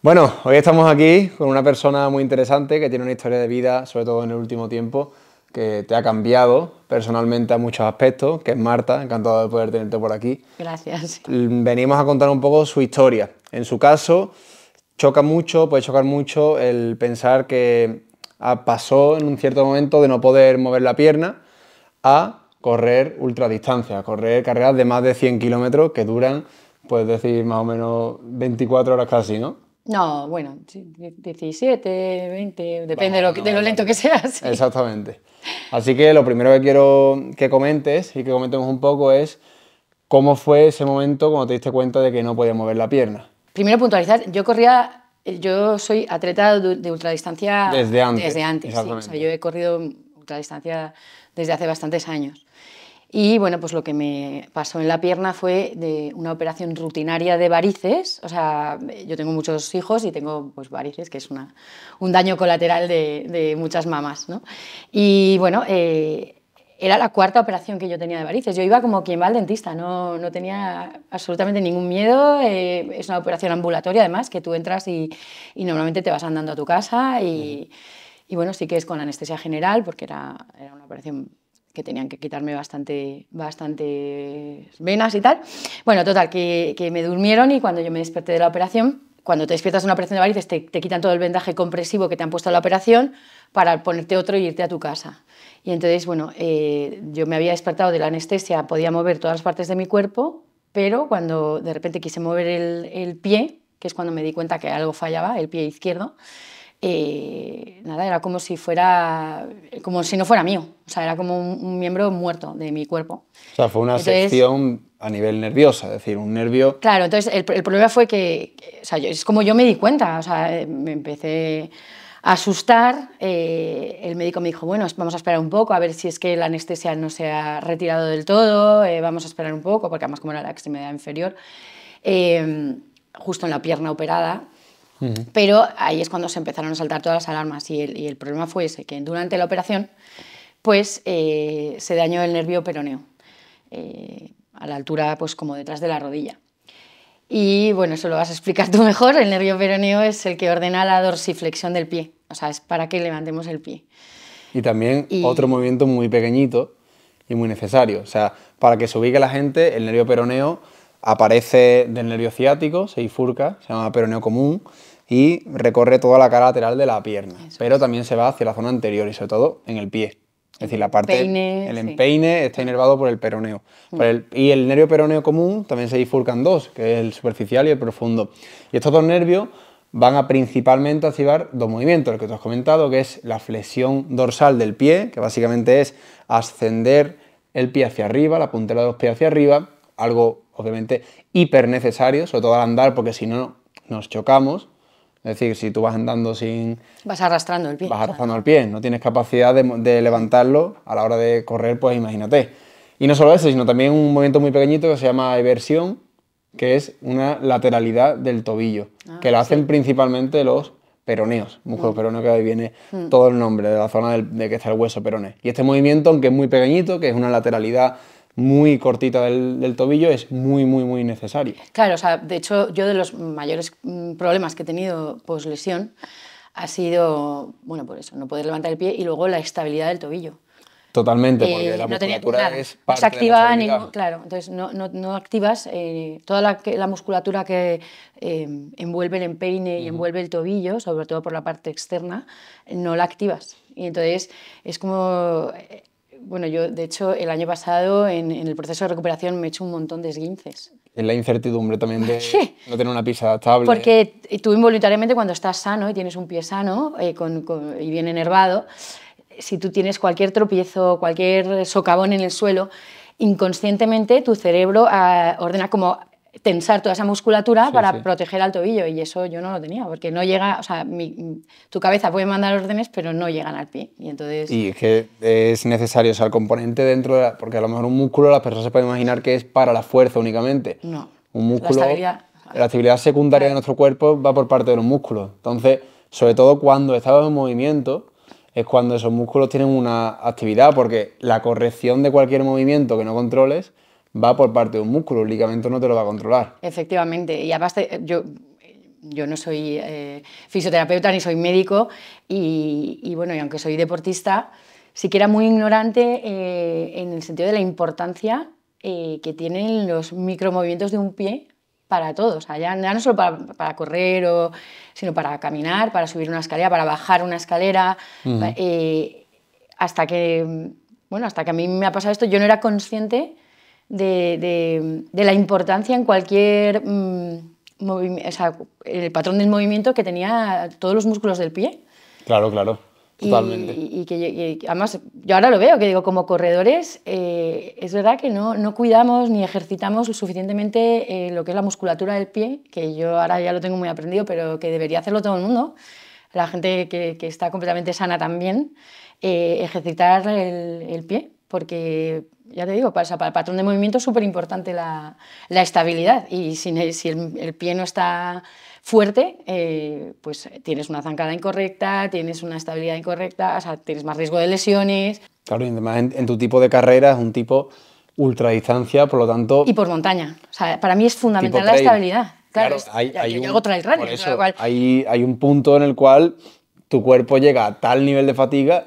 Bueno, hoy estamos aquí con una persona muy interesante que tiene una historia de vida, sobre todo en el último tiempo, que te ha cambiado personalmente a muchos aspectos, que es Marta, encantado de poder tenerte por aquí. Gracias. Venimos a contar un poco su historia. En su caso, puede chocar mucho el pensar que pasó en un cierto momento de no poder mover la pierna a correr ultradistancia, a correr carreras de más de 100 kilómetros que duran, puedes decir, más o menos 24 horas casi, ¿no? No, bueno, 17, 20, depende de lo lento que seas. Sí. Exactamente. Así que lo primero que quiero que comentes y que comentemos un poco es cómo fue ese momento cuando te diste cuenta de que no podías mover la pierna. Primero puntualizar, yo soy atleta de ultradistancia Desde antes. Desde antes, sí. Exactamente. O sea, yo he corrido ultradistancia desde hace bastantes años. Y bueno, pues lo que me pasó en la pierna fue de una operación rutinaria de varices. O sea, yo tengo muchos hijos y tengo pues varices, que es un daño colateral de muchas mamás, ¿no? Y bueno, era la cuarta operación que yo tenía de varices. Yo iba como quien va al dentista, no tenía absolutamente ningún miedo. Es una operación ambulatoria, además, que tú entras y normalmente te vas andando a tu casa. Y bueno, sí que es con anestesia general, porque era una operación que tenían que quitarme bastantes venas y tal. Bueno, total, que me durmieron y cuando yo me desperté de la operación, cuando te despiertas de una operación de varices, te quitan todo el vendaje compresivo que te han puesto en la operación para ponerte otro y irte a tu casa. Y entonces, bueno, yo me había despertado de la anestesia, podía mover todas las partes de mi cuerpo, pero cuando de repente quise mover el pie, que es cuando me di cuenta que algo fallaba, el pie izquierdo, nada, era como si no fuera mío, o sea, era como un miembro muerto de mi cuerpo. O sea, fue una sección a nivel nerviosa, es decir, un nervio... Claro, entonces el problema fue que, o sea, es como yo me di cuenta, o sea, me empecé a asustar, el médico me dijo, bueno, vamos a esperar un poco, a ver si es que la anestesia no se ha retirado del todo, vamos a esperar un poco, porque además como era la extremidad inferior, justo en la pierna operada. Pero ahí es cuando se empezaron a saltar todas las alarmas y el problema fue ese, que durante la operación pues, se dañó el nervio peroneo, a la altura pues, como detrás de la rodilla. Y bueno, eso lo vas a explicar tú mejor, el nervio peroneo es el que ordena la dorsiflexión del pie, o sea, es para que levantemos el pie. Y también otro movimiento muy pequeñito y muy necesario, o sea, para que se ubique la gente, el nervio peroneo aparece del nervio ciático, se bifurca, se llama peroneo común y recorre toda la cara lateral de la pierna, pero también se va hacia la zona anterior y sobre todo en el pie. Es decir, la parte, el empeine está inervado por el peroneo. Y el nervio peroneo común también se bifurca en dos, que es el superficial y el profundo. Y estos dos nervios van a principalmente activar dos movimientos, el que tú has comentado, que es la flexión dorsal del pie, que básicamente es ascender el pie hacia arriba, la puntera de los pies hacia arriba, algo obviamente hiper necesario, sobre todo al andar, porque si no nos chocamos. Es decir, si tú vas andando sin... Vas arrastrando el pie. Vas arrastrando el pie, no tienes capacidad de levantarlo a la hora de correr, pues imagínate. Y no solo eso, sino también un movimiento muy pequeñito que se llama eversión, que es una lateralidad del tobillo, que lo hacen principalmente los peroneos, músculo peroneo, que ahí viene todo el nombre de la zona de que está el hueso peroné. Y este movimiento, aunque es muy pequeñito, que es una lateralidad muy cortita del tobillo, es muy, muy, muy necesario. Claro, o sea, de hecho, yo de los mayores problemas que he tenido post-lesión ha sido, bueno, por eso, no poder levantar el pie y luego la estabilidad del tobillo. Totalmente, porque la musculatura es parte no se activa de la estabilidad. claro, entonces no activas toda la musculatura que envuelve el empeine y envuelve el tobillo, sobre todo por la parte externa, no la activas. Y entonces es como... Bueno, yo de hecho el año pasado en el proceso de recuperación me he hecho un montón de esguinces. Es la incertidumbre también de no tener una pista adaptable. Porque tú involuntariamente cuando estás sano y tienes un pie sano y bien enervado, si tú tienes cualquier tropiezo, cualquier socavón en el suelo, inconscientemente tu cerebro ordena como tensar toda esa musculatura para proteger al tobillo, y eso yo no lo tenía, porque no llega, o sea, tu cabeza puede mandar órdenes, pero no llegan al pie, y entonces... Y es que es necesario, o sea, el componente dentro de porque a lo mejor un músculo las personas se pueden imaginar que es para la fuerza únicamente. No, un músculo, la actividad secundaria de nuestro cuerpo va por parte de los músculos, entonces, sobre todo cuando estamos en movimiento, es cuando esos músculos tienen una actividad, porque la corrección de cualquier movimiento que no controles va por parte de un músculo, el ligamento no te lo va a controlar. Efectivamente, y además yo yo no soy fisioterapeuta ni soy médico y bueno, y aunque soy deportista, sí que era muy ignorante en el sentido de la importancia que tienen los micromovimientos de un pie para todos, o sea, ya no solo para correr, sino para caminar, para subir una escalera, para bajar una escalera, hasta que, bueno, hasta que a mí me ha pasado esto, yo no era consciente de la importancia en cualquier o sea, el patrón del movimiento que tenía todos los músculos del pie. Claro, claro, totalmente. Y además, yo ahora lo veo, que digo, como corredores, es verdad que no cuidamos ni ejercitamos suficientemente lo que es la musculatura del pie, que yo ahora ya lo tengo muy aprendido, pero que debería hacerlo todo el mundo, la gente que está completamente sana también, ejercitar el pie, porque ya te digo, para el patrón de movimiento es súper importante la estabilidad, y si el pie no está fuerte, pues tienes una zancada incorrecta, tienes una estabilidad incorrecta, o sea, tienes más riesgo de lesiones. Claro, y además en tu tipo de carrera es un tipo ultradistancia, por lo tanto... Y por montaña, o sea, para mí es fundamental la estabilidad. Claro, yo hago trail running, por eso, hay un punto en el cual tu cuerpo llega a tal nivel de fatiga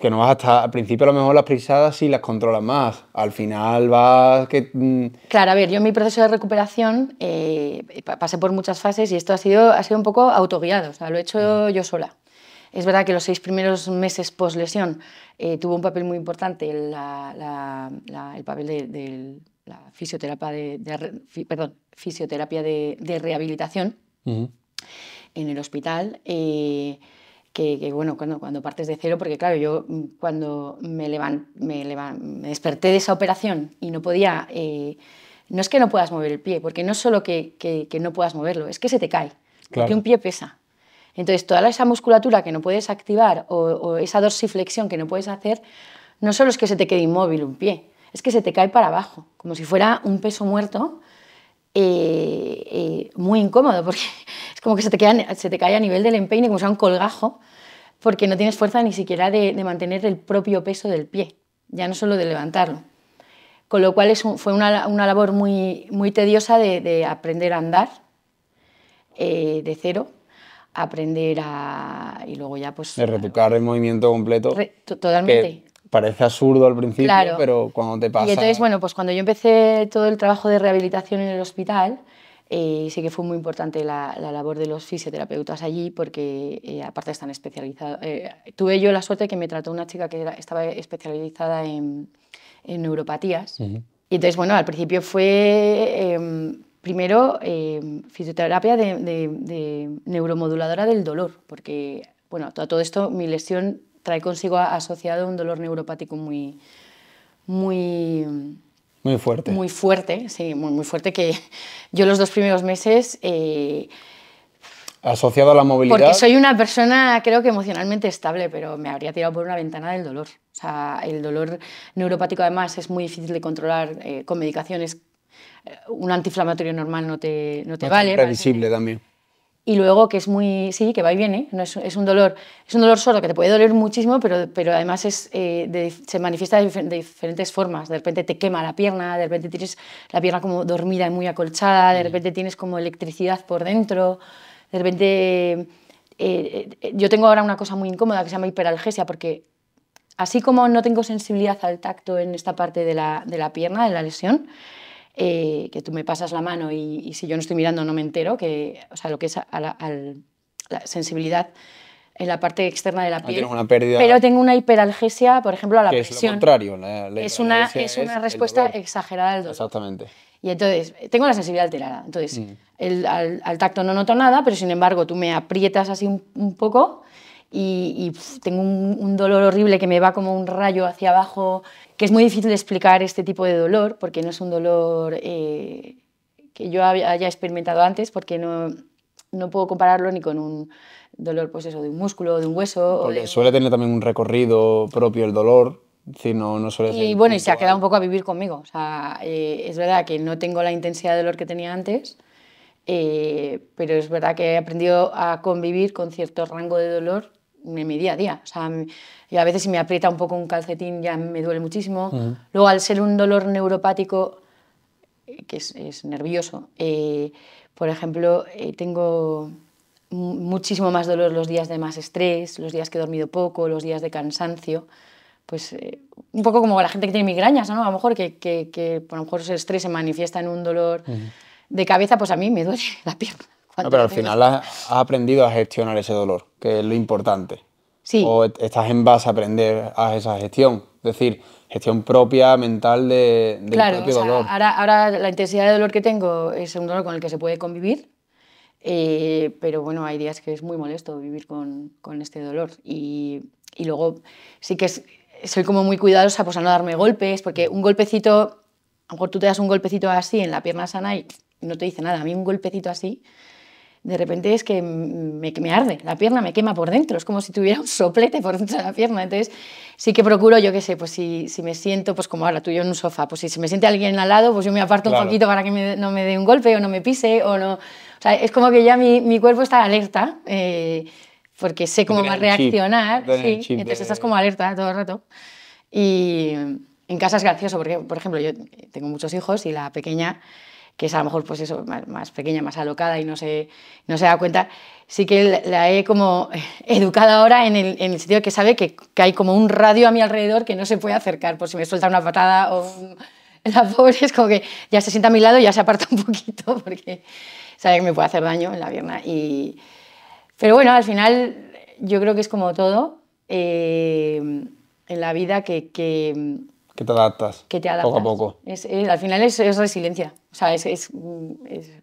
que no vas hasta... Al principio a lo mejor las pisadas sí las controlas más, al final vas... Claro, a ver, yo en mi proceso de recuperación pasé por muchas fases y esto ha sido un poco autoguiado, o sea, lo he hecho yo sola. Es verdad que los 6 primeros meses post lesión tuvo un papel muy importante el papel de la fisioterapia de rehabilitación en el hospital. Que bueno, cuando partes de cero, porque claro, yo cuando me desperté de esa operación y no podía, no es que no puedas mover el pie, porque no es solo que no puedas moverlo, es que se te cae, porque un pie pesa. Entonces, toda esa musculatura que no puedes activar o esa dorsiflexión que no puedes hacer, no solo es que se te quede inmóvil un pie, es que se te cae para abajo, como si fuera un peso muerto, muy incómodo, porque es como que se te cae a nivel del empeine, como si fuera un colgajo, porque no tienes fuerza ni siquiera de mantener el propio peso del pie, ya no solo de levantarlo. Con lo cual fue una labor muy, muy tediosa de aprender a andar de cero, aprender y luego ya pues... De retocar el movimiento completo. Totalmente. Que parece absurdo al principio, claro. Pero cuando te pasa... Y entonces, bueno, pues cuando yo empecé todo el trabajo de rehabilitación en el hospital, sí que fue muy importante la labor de los fisioterapeutas allí, porque aparte están especializados... tuve yo la suerte de que me trató una chica que estaba especializada en neuropatías. Y entonces, bueno, al principio fue... primero, fisioterapia de neuromoduladora del dolor, porque, bueno, todo esto, mi lesión trae consigo asociado un dolor neuropático muy fuerte. Muy fuerte, sí, muy fuerte, que yo los 2 primeros meses... asociado a la movilidad... Porque soy una persona, creo que emocionalmente estable, pero me habría tirado por una ventana del dolor. O sea, el dolor neuropático además es muy difícil de controlar con medicaciones. Un antiinflamatorio normal no te vale. Es previsible también. Y luego que es muy, sí, que va y viene, no es un dolor sordo que te puede doler muchísimo, pero además se manifiesta de diferentes formas. De repente te quema la pierna, de repente tienes la pierna como dormida y muy acolchada, de repente tienes como electricidad por dentro, de repente... yo tengo ahora una cosa muy incómoda que se llama hiperalgesia, porque así como no tengo sensibilidad al tacto en esta parte de la pierna, de la lesión, que tú me pasas la mano y si yo no estoy mirando no me entero, o sea, lo que es la sensibilidad en la parte externa de la piel. Una pérdida, pero tengo una hiperalgesia, por ejemplo, a la presión. Es lo contrario. Es una respuesta exagerada al dolor. Exactamente. Y entonces, tengo la sensibilidad alterada. Entonces, al tacto no noto nada, pero sin embargo, tú me aprietas así un poco y tengo un dolor horrible que me va como un rayo hacia abajo, que es muy difícil de explicar este tipo de dolor, porque no es un dolor que yo haya experimentado antes, porque no puedo compararlo ni con un dolor, pues eso, de un músculo, de un hueso. Porque suele tener también un recorrido propio el dolor, es decir, no suele ser... Y bueno, y se ha quedado un poco a vivir conmigo. O sea, es verdad que no tengo la intensidad de dolor que tenía antes, pero es verdad que he aprendido a convivir con cierto rango de dolor en mi día a día. O sea, y a veces si me aprieta un poco un calcetín ya me duele muchísimo. Luego, al ser un dolor neuropático, que es nervioso, Por ejemplo, tengo muchísimo más dolor los días de más estrés, los días que he dormido poco, los días de cansancio. Pues un poco como la gente que tiene migrañas, ¿no? A lo mejor que a lo mejor ese estrés se manifiesta en un dolor de cabeza, pues a mí me duele la pierna. No, pero al final has aprendido a gestionar ese dolor, que es lo importante. Sí. O estás en base a aprender a esa gestión, es decir, gestión propia, mental del propio dolor. Ahora la intensidad de dolor que tengo es un dolor con el que se puede convivir, pero bueno, hay días que es muy molesto vivir con este dolor. Y luego sí que soy como muy cuidadosa pues a no darme golpes, porque un golpecito, a lo mejor tú te das un golpecito así en la pierna sana y no te dice nada. A mí un golpecito así, de repente es que me arde, la pierna me quema por dentro, es como si tuviera un soplete por dentro de la pierna. Entonces sí que procuro, yo qué sé, pues si me siento, pues como ahora tú y yo en un sofá, pues si se me siente alguien al lado, pues yo me aparto un poquito para que no me dé un golpe o no me pise, o no. O sea, es como que ya mi cuerpo está alerta, porque sé cómo va a reaccionar, sí, entonces estás como alerta todo el rato. Y en casa es gracioso, porque, por ejemplo, yo tengo muchos hijos y la pequeña, que es a lo mejor pues eso, más pequeña, más alocada y no se da cuenta, sí que la he como educado ahora en el sentido de que sabe que hay como un radio a mi alrededor que no se puede acercar, por si me suelta una patada o... La pobre es como que ya se sienta a mi lado y ya se aparta un poquito porque sabe que me puede hacer daño en la pierna. Pero bueno, al final yo creo que es como todo en la vida que te adaptas. Que te adaptas. Poco a poco. Al final es resiliencia. O sea,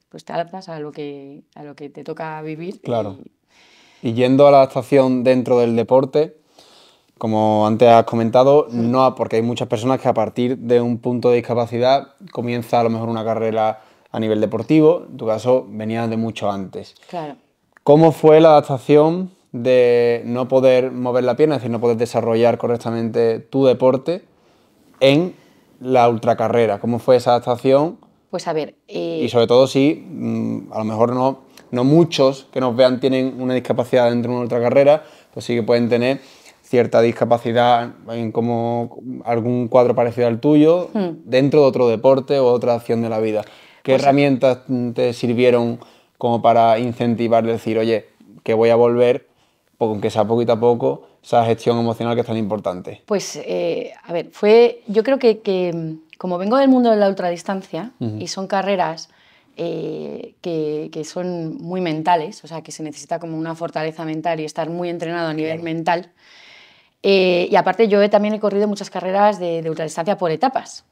pues te adaptas a lo que te toca vivir. Claro. Y yendo a la adaptación dentro del deporte, como antes has comentado, no, porque hay muchas personas que a partir de un punto de discapacidad comienza a lo mejor una carrera a nivel deportivo. En tu caso, venías de mucho antes. Claro. ¿Cómo fue la adaptación de no poder mover la pierna, es decir, no poder desarrollar correctamente tu deporte en la ultracarrera? ¿Cómo fue esa adaptación? Pues a ver... Y sobre todo si a lo mejor no muchos que nos vean tienen una discapacidad dentro de una ultracarrera, pues sí que pueden tener cierta discapacidad en como algún cuadro parecido al tuyo dentro de otro deporte o otra acción de la vida. ¿Qué herramientas te sirvieron como para incentivar, decir, oye, que voy a volver, aunque sea poquito a poco, esa gestión emocional que es tan importante? Pues, a ver, yo creo que como vengo del mundo de la ultradistancia y son carreras que son muy mentales, o sea, que se necesita como una fortaleza mental y estar muy entrenado a nivel mental. Y aparte yo también he corrido muchas carreras de ultradistancia por etapas.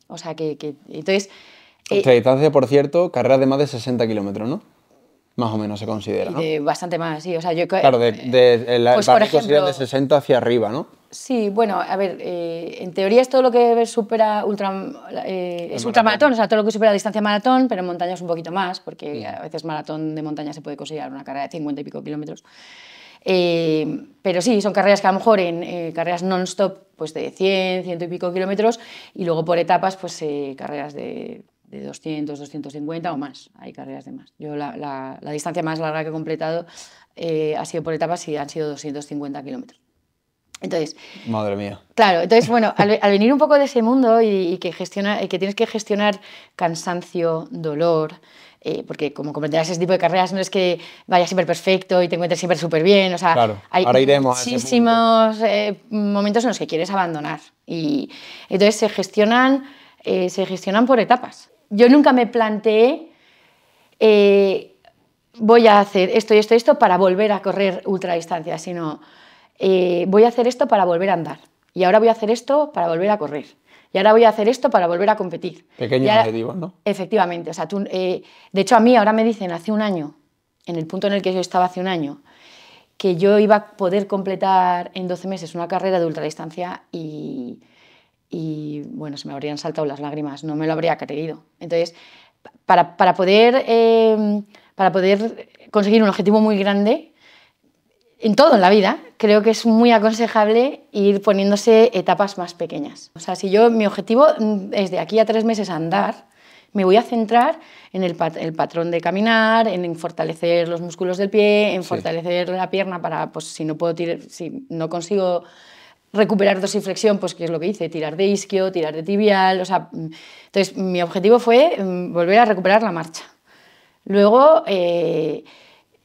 O sea, entonces... Ultradistancia, por cierto, carreras de más de 60 kilómetros, ¿no? Más o menos se considera, ¿no? Bastante más, sí. O sea, claro, pues, por ejemplo, de 60 hacia arriba, ¿no? Sí, bueno, a ver, en teoría es todo lo que supera es ultramaratón, o sea, todo lo que supera distancia maratón, pero en montaña es un poquito más, porque a veces maratón de montaña se puede considerar una carrera de 50 y pico kilómetros. Pero sí, son carreras que a lo mejor en carreras non-stop pues de 100, 100 y pico kilómetros y luego por etapas pues carreras de 200, 250 o más, hay carreras de más. Yo la distancia más larga que he completado ha sido por etapas y han sido 250 kilómetros. Entonces, madre mía. Claro, entonces bueno, al venir un poco de ese mundo y que tienes que gestionar cansancio, dolor, porque como comprenderás ese tipo de carreras no es que vaya siempre perfecto y te encuentres siempre súper bien, o sea, claro, hay ahora iremos muchísimos momentos en los que quieres abandonar y entonces se gestionan por etapas. Yo nunca me planteé voy a hacer esto y esto y esto para volver a correr ultradistancia, sino voy a hacer esto para volver a andar y ahora voy a hacer esto para volver a correr. Y ahora voy a hacer esto para volver a competir. Pequeños objetivos, ¿no? Efectivamente. O sea, de hecho, a mí ahora me dicen hace un año, en el punto en el que yo estaba hace un año, que yo iba a poder completar en 12 meses una carrera de ultradistancia y bueno, se me habrían saltado las lágrimas, no me lo habría creído. Entonces, para poder conseguir un objetivo muy grande, en todo en la vida, creo que es muy aconsejable ir poniéndose etapas más pequeñas. O sea, si mi objetivo es de aquí a 3 meses andar, me voy a centrar en el patrón de caminar, en fortalecer los músculos del pie, en fortalecer la pierna para, pues si no consigo recuperar dorsiflexión, pues qué es lo que hice, tirar de isquio, tirar de tibial, o sea, entonces mi objetivo fue volver a recuperar la marcha. Luego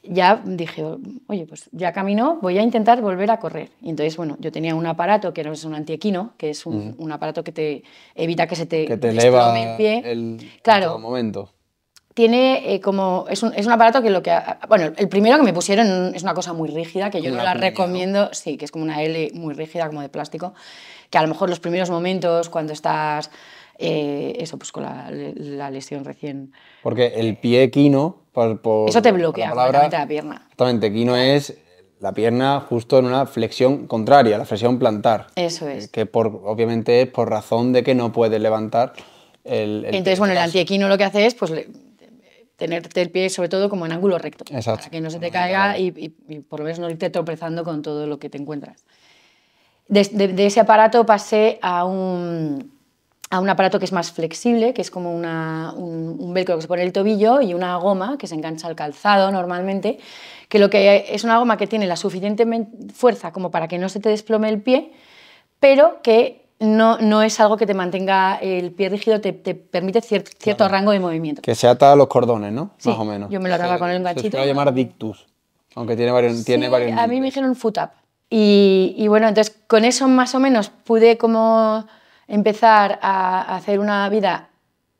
ya dije, oye, pues ya camino, voy a intentar volver a correr. Y entonces, bueno, yo tenía un aparato que es un antiequino, que es un aparato que te evita que se te Que te desplome eleva el pie. en Claro, todo momento. tiene como... Es un aparato que lo que... Bueno, el primero que me pusieron es una cosa muy rígida, que yo Como no una la piña, ¿no? recomiendo, sí, que es como una L muy rígida, como de plástico, que a lo mejor los primeros momentos, cuando estás, eso, pues con la lesión recién... Porque el pie equino, Eso te por la bloquea palabra, completamente la pierna. exactamente, equino es la pierna justo en una flexión contraria, la flexión plantar. Eso es. Que obviamente es por razón de que no puedes levantar el pie, Entonces, en bueno, este el caso. antiequino lo que hace es pues, tenerte el pie sobre todo como en ángulo recto, Exacto. para que no se te caiga y por lo menos no irte tropezando con todo lo que te encuentras. De ese aparato pasé a un aparato que es más flexible, que es como un velcro que se pone en el tobillo y una goma que se engancha al calzado normalmente, que lo que es una goma que tiene la suficiente fuerza como para que no se te desplome el pie, pero que no es algo que te mantenga el pie rígido, te permite cierto rango de movimiento. Que se ata a los cordones, ¿no? Sí, Más o menos. yo me lo ataba con el ganchito. Se suele llamar dictus, aunque tiene varios, Sí, tiene varios a mí me nombres. dijeron foot up. Y bueno, entonces con eso más o menos pude como empezar a hacer una vida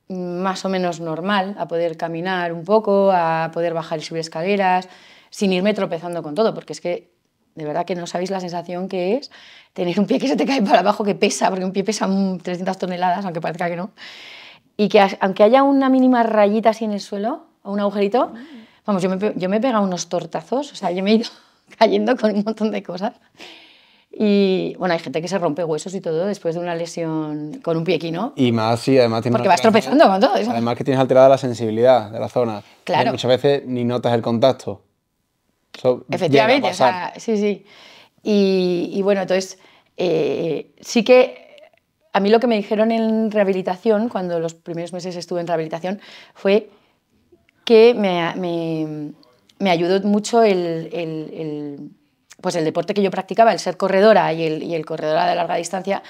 más o menos normal, a poder caminar un poco, a poder bajar y subir escaleras, sin irme tropezando con todo, porque es que de verdad que no sabéis la sensación que es tener un pie que se te cae para abajo, que pesa, porque un pie pesa 300 toneladas, aunque parezca que no, y que aunque haya una mínima rayita así en el suelo, o un agujerito, vamos, yo me he pegado unos tortazos, o sea, yo me he ido cayendo con un montón de cosas. Y bueno, hay gente que se rompe huesos y todo después de una lesión con un pie equino. Y más si además tienes Porque vas tropezando con todo eso. Además que tienes alterada la sensibilidad de la zona. Claro. Muchas veces ni notas el contacto. Eso Efectivamente, llega a o sea, pasar. sí, sí. Y bueno, entonces sí que a mí lo que me dijeron en rehabilitación, cuando los primeros meses estuve en rehabilitación, fue que me ayudó mucho pues el deporte que yo practicaba, el ser corredora y el corredora de larga distancia,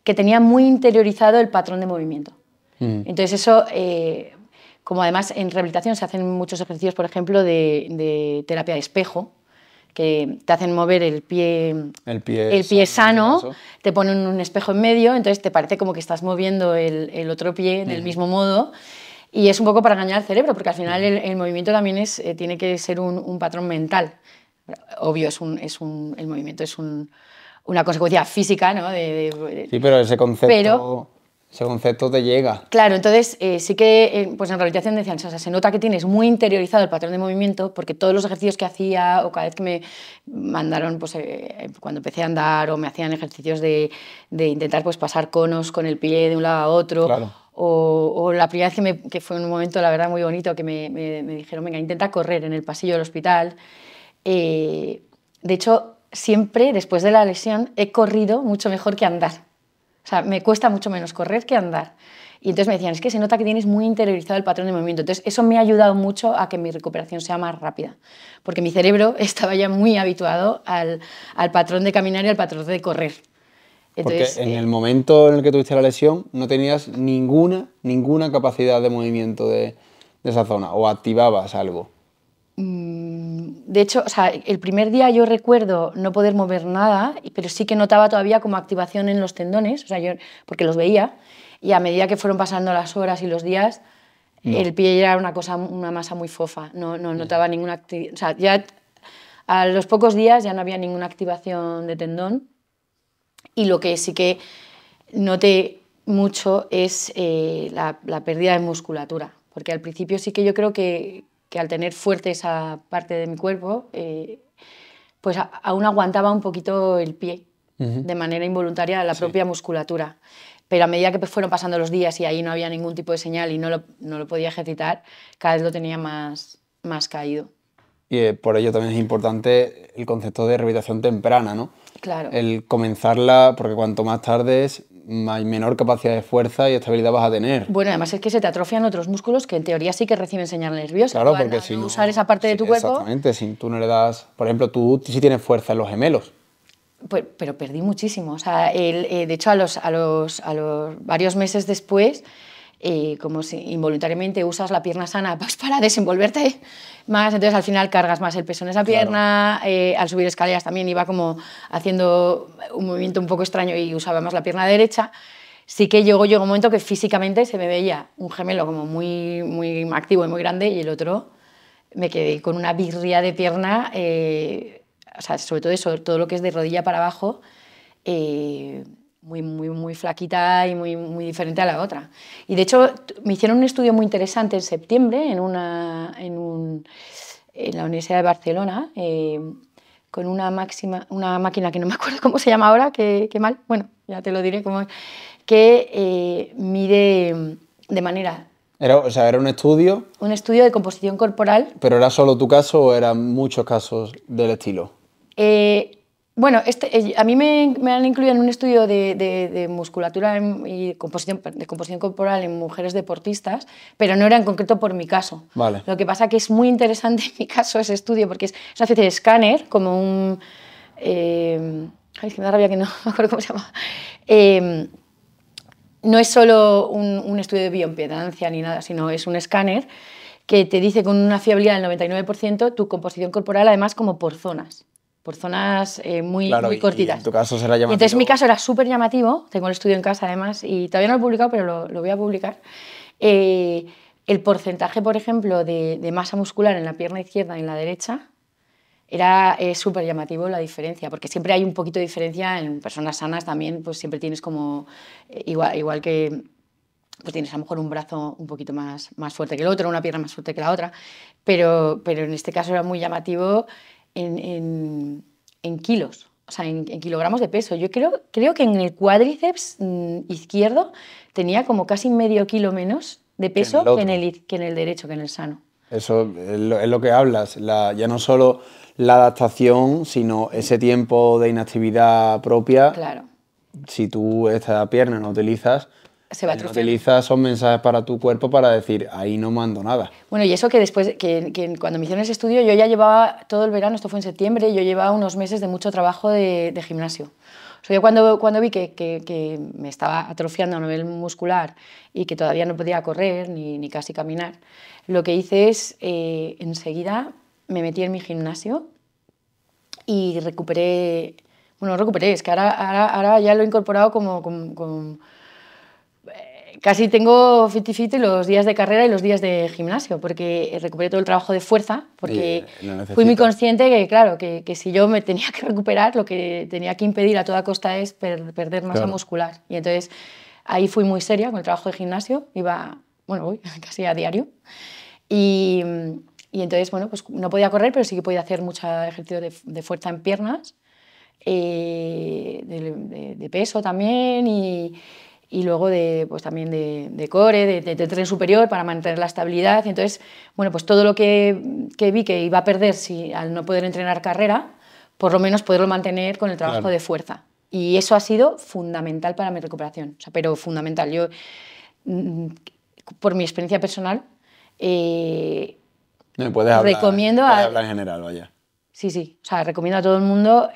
que tenía muy interiorizado el patrón de movimiento. Entonces eso, como además en rehabilitación se hacen muchos ejercicios, por ejemplo, de terapia de espejo, que te hacen mover el pie sano, te ponen un espejo en medio, entonces te parece como que estás moviendo el otro pie del mismo modo. Y es un poco para engañar al cerebro, porque al final el movimiento también tiene que ser un patrón mental. Obvio, el movimiento es una consecuencia física, ¿no? Sí, pero ese concepto te llega. Claro, entonces sí que pues en rehabilitación decían, o sea, se nota que tienes muy interiorizado el patrón de movimiento, porque todos los ejercicios que hacía o cada vez que me mandaron, pues cuando empecé a andar o me hacían ejercicios de intentar pues pasar conos con el pie de un lado a otro, Claro. o la primera vez que fue un momento, la verdad, muy bonito, que me dijeron, venga, intenta correr en el pasillo del hospital. De hecho, siempre después de la lesión he corrido mucho mejor que andar. O sea, me cuesta mucho menos correr que andar. Y entonces me decían, es que se nota que tienes muy interiorizado el patrón de movimiento. Entonces eso me ha ayudado mucho a que mi recuperación sea más rápida, porque mi cerebro estaba ya muy habituado al patrón de caminar y al patrón de correr. Entonces, porque en el momento en el que tuviste la lesión no tenías ninguna capacidad de movimiento de esa zona, o activabas algo. De hecho, o sea, el primer día yo recuerdo no poder mover nada, pero sí que notaba todavía como activación en los tendones, o sea, porque los veía, y a medida que fueron pasando las horas y los días, el pie era una masa muy fofa, no notaba ninguna actividad, o sea, ya a los pocos días ya no había ninguna activación de tendón, y lo que sí que noté mucho es la pérdida de musculatura, porque al principio sí que yo creo que al tener fuerte esa parte de mi cuerpo, pues aún aguantaba un poquito el pie, de manera involuntaria, la propia musculatura. Pero a medida que fueron pasando los días y ahí no había ningún tipo de señal y no lo podía ejercitar, cada vez lo tenía más caído. Y por ello también es importante el concepto de rehabilitación temprana, ¿no? Claro. El comenzarla, porque cuanto más tardes, menor capacidad de fuerza y estabilidad vas a tener. Bueno, además es que se te atrofian otros músculos que en teoría sí que reciben señal nerviosa. Claro, Tú, porque al si no usar esa parte de tu cuerpo... Exactamente, si tú no le das... Por ejemplo, tú sí tienes fuerza en los gemelos. Pero perdí muchísimo. O sea, de hecho, a los varios meses después, como si involuntariamente usas la pierna sana pues, para desenvolverte más, entonces al final cargas más el peso en esa pierna, al subir escaleras también iba como haciendo un movimiento un poco extraño y usaba más la pierna derecha. Sí que llegó un momento que físicamente se me veía un gemelo como muy, muy activo y muy grande y el otro me quedé con una birria de pierna, o sea, sobre todo eso, todo lo que es de rodilla para abajo, muy, muy, muy flaquita y muy, muy diferente a la otra. Y de hecho me hicieron un estudio muy interesante en septiembre en la Universidad de Barcelona, con una máquina que no me acuerdo cómo se llama ahora, qué mal, bueno, ya te lo diré cómo es, que mide de manera... O sea, era un estudio... Un estudio de composición corporal. ¿Pero era solo tu caso o eran muchos casos del estilo? Bueno, a mí me han incluido en un estudio de musculatura y de composición corporal en mujeres deportistas, pero no era en concreto por mi caso. Vale. Lo que pasa que es muy interesante en mi caso ese estudio, porque es una especie de escáner, como un... es que me da rabia que no me acuerdo cómo se llama. No es solo un estudio de bioimpedancia ni nada, sino es un escáner que te dice con una fiabilidad del 99% tu composición corporal, además como por zonas muy, claro, muy cortitas. Y en tu caso será llamativo. Y entonces mi caso era súper llamativo, tengo el estudio en casa además y todavía no lo he publicado, pero lo voy a publicar. El porcentaje, por ejemplo, de masa muscular en la pierna izquierda y en la derecha era súper llamativo la diferencia, porque siempre hay un poquito de diferencia en personas sanas también, pues siempre tienes como, igual que pues tienes a lo mejor un brazo un poquito más fuerte que el otro, una pierna más fuerte que la otra, pero en este caso era muy llamativo en kilos, o sea, en kilogramos de peso. Yo creo que en el cuádriceps izquierdo tenía como casi medio kilo menos de peso que en el derecho, que en el sano. Eso es lo que hablas, ya no solo la adaptación, sino ese tiempo de inactividad propia. Claro. Si tú esta pierna no utilizas, se va no utilizas esos mensajes para tu cuerpo para decir, ahí no mando nada. Bueno, y eso que después, que cuando me hicieron ese estudio, yo ya llevaba todo el verano, esto fue en septiembre, yo llevaba unos meses de mucho trabajo de gimnasio. O sea, yo cuando vi que me estaba atrofiando a nivel muscular y que todavía no podía correr ni casi caminar, lo que hice es, enseguida me metí en mi gimnasio y recuperé, es que ahora ya lo he incorporado como casi tengo 50-50 los días de carrera y los días de gimnasio, porque recuperé todo el trabajo de fuerza, porque fui muy consciente que, claro, que si yo me tenía que recuperar, lo que tenía que impedir a toda costa es perder masa muscular. Y entonces ahí fui muy seria con el trabajo de gimnasio, voy casi a diario. Y entonces, bueno, pues no podía correr, pero sí que podía hacer mucho ejercicio de fuerza en piernas, de peso también y luego pues también de core, de tren superior para mantener la estabilidad. Y entonces, bueno, pues todo lo que vi que iba a perder al no poder entrenar carrera, por lo menos poderlo mantener con el trabajo de fuerza. Y eso ha sido fundamental para mi recuperación, o sea, pero fundamental. Yo, por mi experiencia personal, puedes recomiendo hablar en general, vaya. Sí, o sea, recomiendo a todo el mundo,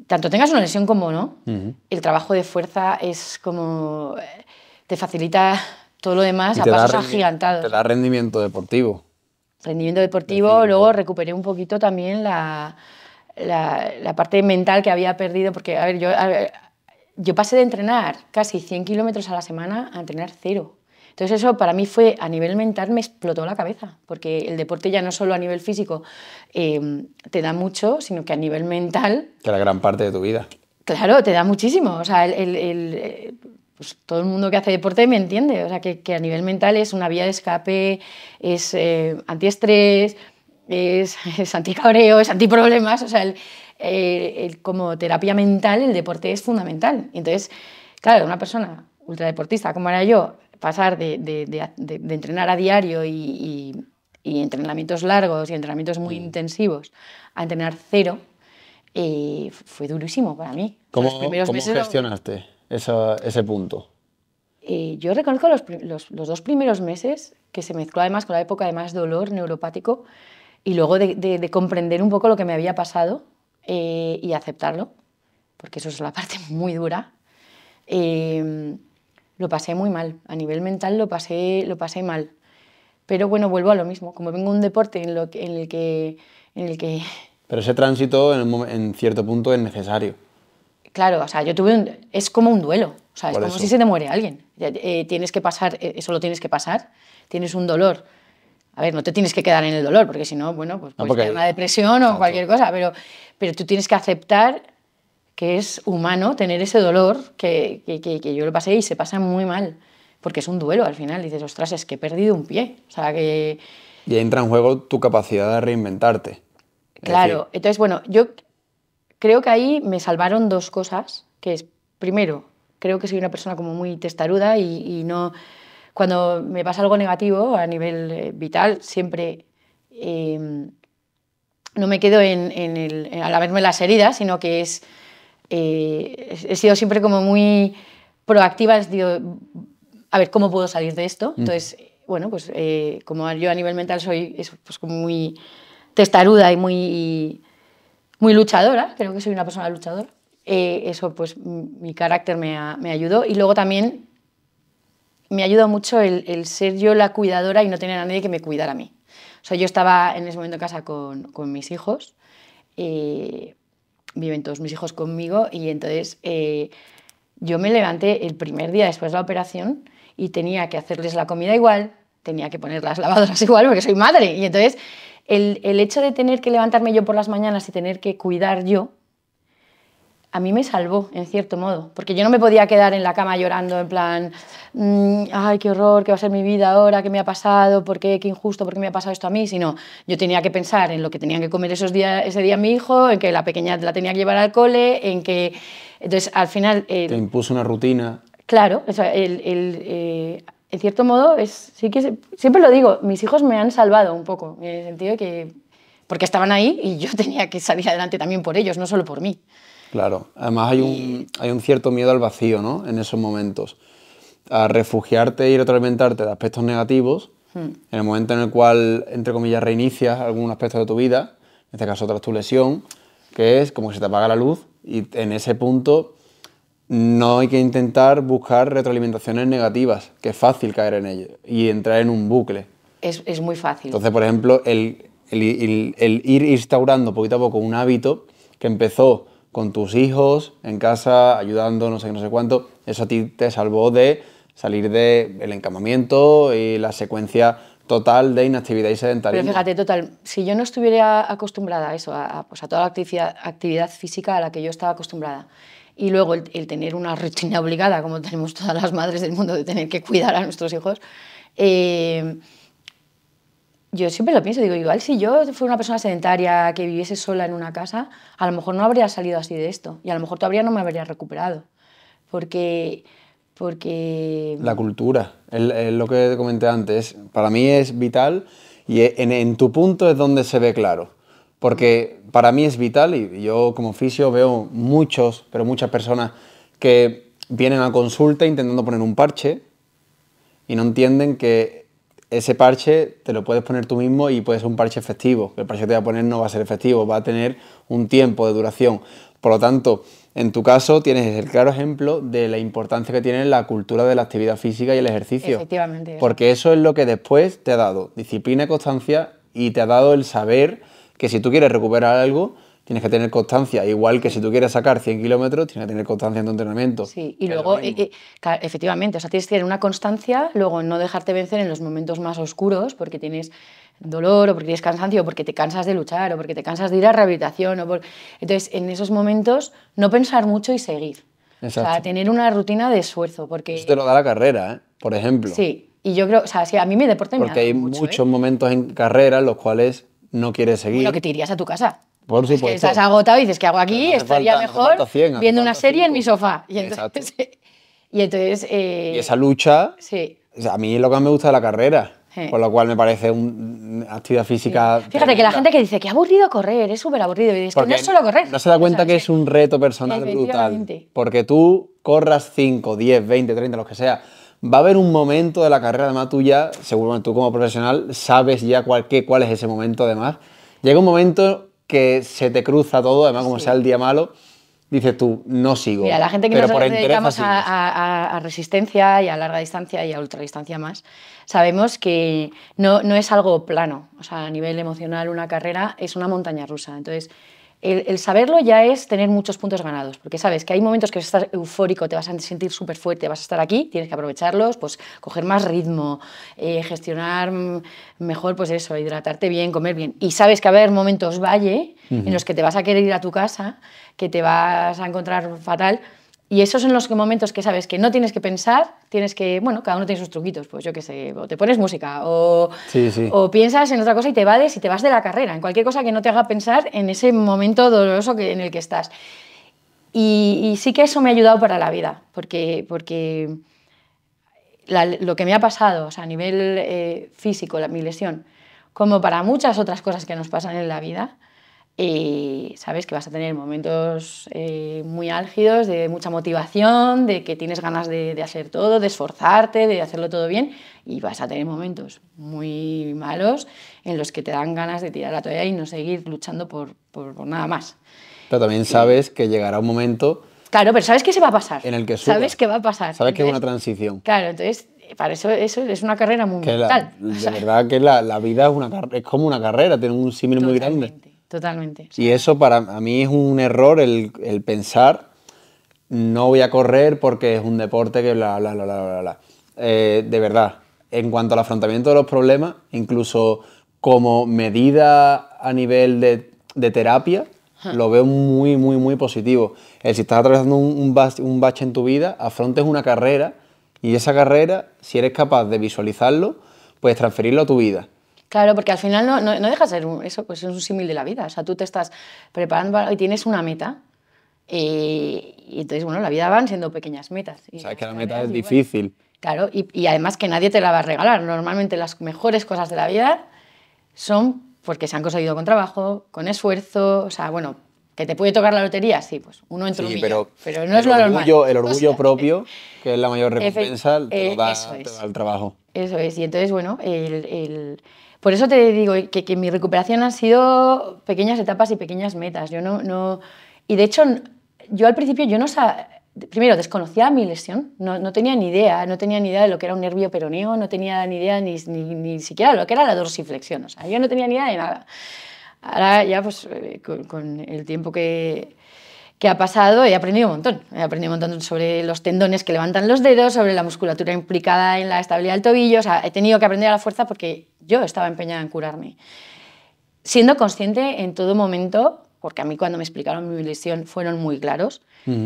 tanto tengas una lesión como no, el trabajo de fuerza es como, te facilita todo lo demás a pasos agigantados. Te da rendimiento deportivo. Rendimiento deportivo, luego recuperé un poquito también la parte mental que había perdido, porque, a ver, yo pasé de entrenar casi 100 kilómetros a la semana a entrenar 0. Entonces eso para mí fue, a nivel mental, me explotó la cabeza, porque el deporte ya no solo a nivel físico te da mucho, sino que a nivel mental... Que la gran parte de tu vida. Claro, te da muchísimo. O sea, pues todo el mundo que hace deporte me entiende. O sea, que a nivel mental es una vía de escape, es antiestrés, es anticabreo, es antiproblemas. O sea, como terapia mental el deporte es fundamental. Entonces, claro, una persona ultradeportista como era yo, pasar de entrenar a diario y entrenamientos largos y entrenamientos muy intensivos a entrenar 0, fue durísimo para mí. ¿Cómo gestionaste ese punto? Yo reconozco los 2 primeros meses, que se mezcló además con la época de más dolor neuropático y luego de comprender un poco lo que me había pasado y aceptarlo, porque eso es la parte muy dura. lo pasé muy mal. A nivel mental lo pasé mal. Pero bueno, vuelvo a lo mismo. Como vengo de un deporte en el que Pero ese tránsito en cierto punto es necesario. claro, o sea, es como un duelo, o sea, es Por como eso. si se te muere alguien. Tienes que pasar, eso lo tienes que pasar, tienes un dolor. A ver, no te tienes que quedar en el dolor, porque si no, bueno, pues No, puedes tener porque... una depresión o Exacto. cualquier cosa, pero tú tienes que aceptar que es humano tener ese dolor que yo lo pasé y se pasa muy mal, porque es un duelo al final. Dices, ostras, es que he perdido un pie. O sea, que... Y entra en juego tu capacidad de reinventarte. Es Claro, decir, entonces, bueno, yo creo que ahí me salvaron dos cosas, que es, primero, creo que soy una persona como muy testaruda y no, cuando me pasa algo negativo a nivel vital, siempre no me quedo al haberme las heridas, sino que he sido siempre como muy proactiva, digo, a ver, ¿cómo puedo salir de esto? Entonces, bueno, pues como yo a nivel mental soy pues, como muy testaruda y muy luchadora, creo que soy una persona luchadora. Eso, pues mi carácter me ayudó. Y luego también me ayudó mucho el ser yo la cuidadora y no tener a nadie que me cuidara a mí. O sea, yo estaba en ese momento en casa con mis hijos, viven todos mis hijos conmigo, y entonces yo me levanté el primer día después de la operación y tenía que hacerles la comida igual, tenía que poner las lavadoras igual, porque soy madre. Y entonces el hecho de tener que levantarme yo por las mañanas y tener que cuidar yo, a mí me salvó, en cierto modo, porque yo no me podía quedar en la cama llorando en plan, ay, qué horror, qué va a ser mi vida ahora, qué me ha pasado, por qué injusto, por qué me ha pasado esto a mí, sino yo tenía que pensar en lo que tenían que comer ese día mi hijo, en que la pequeña la tenía que llevar al cole, en que... Entonces, al final... te impuso una rutina. Claro, o sea, en cierto modo, sí que siempre lo digo, mis hijos me han salvado un poco, en el sentido de que... Porque estaban ahí y yo tenía que salir adelante también por ellos, no solo por mí. Claro, además hay un cierto miedo al vacío, ¿no? En esos momentos. A refugiarte y retroalimentarte de aspectos negativos, en el momento en el cual, entre comillas, reinicias algún aspecto de tu vida, en este caso tras tu lesión, que es como que se te apaga la luz y en ese punto no hay que intentar buscar retroalimentaciones negativas, que es fácil caer en ello y entrar en un bucle. Es muy fácil. Entonces, por ejemplo, el ir instaurando poquito a poco un hábito que empezó con tus hijos en casa, ayudando, no sé qué, no sé cuánto, eso a ti te salvó de salir del encamamiento y la secuencia total de inactividad y sedentarismo. Pero fíjate, total, si yo no estuviera acostumbrada a eso, pues a toda la actividad física a la que yo estaba acostumbrada, y luego el tener una rutina obligada, como tenemos todas las madres del mundo, de tener que cuidar a nuestros hijos, yo siempre lo pienso, digo, igual si yo fuera una persona sedentaria que viviese sola en una casa, a lo mejor no habría salido así de esto y a lo mejor todavía no me habría recuperado. Porque... La cultura, es lo que te comenté antes, para mí es vital y en tu punto es donde se ve claro. Porque para mí es vital y yo como fisio veo muchas personas que vienen a consulta intentando poner un parche y no entienden que ese parche te lo puedes poner tú mismo y puede ser un parche efectivo. El parche que te va a poner no va a ser efectivo, va a tener un tiempo de duración. Por lo tanto, en tu caso tienes el claro ejemplo de la importancia que tiene la cultura de la actividad física y el ejercicio. Efectivamente. Porque eso es lo que después te ha dado disciplina y constancia y te ha dado el saber que si tú quieres recuperar algo, tienes que tener constancia. Igual que si tú quieres sacar 100 kilómetros, tienes que tener constancia en tu entrenamiento. Sí, y luego, efectivamente, o sea, tienes que tener una constancia, luego no dejarte vencer en los momentos más oscuros, porque tienes dolor, o porque tienes cansancio, o porque te cansas de luchar, o porque te cansas de ir a rehabilitación. Entonces, en esos momentos, no pensar mucho y seguir. Exacto. O sea, tener una rutina de esfuerzo, porque... Eso te lo da la carrera, ¿eh? Por ejemplo. Sí, y yo creo, o sea, sí, a mí mi deporte me ha dado Porque hay mucho, muchos momentos en carrera en los cuales no quieres seguir. Lo que te irías a tu casa. Por Es supuesto. que estás agotado y dices, ¿qué hago aquí? No hace Estaría falta- no hace mejor falta 100, hace viendo una falta serie en 5. mi sofá. Y Exacto. entonces Y esa lucha, sí. o sea, a mí es lo que más me gusta de la carrera, Sí. por lo cual me parece una actividad física. Fíjate que la tremenda. gente que dice que aburrido correr, es súper aburrido. Y es que no es solo correr. No se da cuenta O sea, que es un reto personal brutal. Efectivamente. Porque tú corras 5, 10, 20, 30, lo que sea. Va a haber un momento de la carrera, además tú ya, seguramente tú como profesional, sabes ya cuál es ese momento además. Llega un momento que se te cruza todo, además como Sí. sea el día malo, dices tú, no sigo? Mira, la gente que pero nos por entereza dedicamos sigues. a resistencia y a larga distancia y a ultradistancia más, sabemos que no es algo plano. O sea, a nivel emocional una carrera es una montaña rusa. Entonces, el saberlo ya es tener muchos puntos ganados, porque sabes que hay momentos que estás eufórico, te vas a sentir súper fuerte, vas a estar aquí, tienes que aprovecharlos, pues coger más ritmo, gestionar mejor, pues eso, hidratarte bien, comer bien. Y sabes que va a haber momentos valle en los que te vas a querer ir a tu casa, que te vas a encontrar fatal. Y esos son los momentos que sabes que no tienes que pensar, tienes que, bueno, cada uno tiene sus truquitos, pues yo qué sé, o te pones música, Sí. o piensas en otra cosa y te evades y te vas de la carrera, en cualquier cosa que no te haga pensar en ese momento doloroso en el que estás. Y sí que eso me ha ayudado para la vida, porque lo que me ha pasado, o sea, a nivel físico, mi lesión, como para muchas otras cosas que nos pasan en la vida, sabes que vas a tener momentos muy álgidos, de mucha motivación, de que tienes ganas de hacer todo, de esforzarte, de hacerlo todo bien, y vas a tener momentos muy malos en los que te dan ganas de tirar la toalla y no seguir luchando por nada más. Pero también sabes que llegará un momento... Claro, pero sabes que se va a pasar. En el que subas. Sabes que va a pasar. Sabes entonces, que es una transición. Claro, entonces, para eso es una carrera muy mental. De verdad que la vida es como una carrera, tiene un símil muy grande. Totalmente. Y eso para mí es un error el pensar, no voy a correr porque es un deporte que bla, bla, bla, bla, bla, bla. De verdad, en cuanto al afrontamiento de los problemas, incluso como medida a nivel de terapia, lo veo muy, muy, muy positivo. Si estás atravesando un bache en tu vida, afrontes una carrera y esa carrera, si eres capaz de visualizarlo, puedes transferirlo a tu vida. Claro, porque al final no deja de ser eso, pues es un símil de la vida. O sea, tú te estás preparando y tienes una meta. Y entonces, bueno, la vida van siendo pequeñas metas. O sea, es que la meta es difícil. Claro, y además que nadie te la va a regalar. Normalmente las mejores cosas de la vida son porque se han conseguido con trabajo, con esfuerzo. O sea, bueno, que te puede tocar la lotería, sí, pues uno entre un millón, pero no es lo normal. El orgullo propio, que es la mayor recompensa, te lo da el trabajo. Eso es, y entonces, bueno, por eso te digo que mi recuperación han sido pequeñas etapas y pequeñas metas. Y de hecho, yo al principio yo no sabía, primero desconocía mi lesión, no tenía ni idea, de lo que era un nervio peroneo, no tenía ni idea ni siquiera lo que era la dorsiflexión, o sea, yo no tenía ni idea de nada. Ahora ya pues con el tiempo que ha pasado he aprendido un montón. He aprendido un montón sobre los tendones que levantan los dedos, sobre la musculatura implicada en la estabilidad del tobillo. O sea, he tenido que aprender a la fuerza porque yo estaba empeñada en curarme. Siendo consciente en todo momento, porque a mí cuando me explicaron mi lesión fueron muy claros,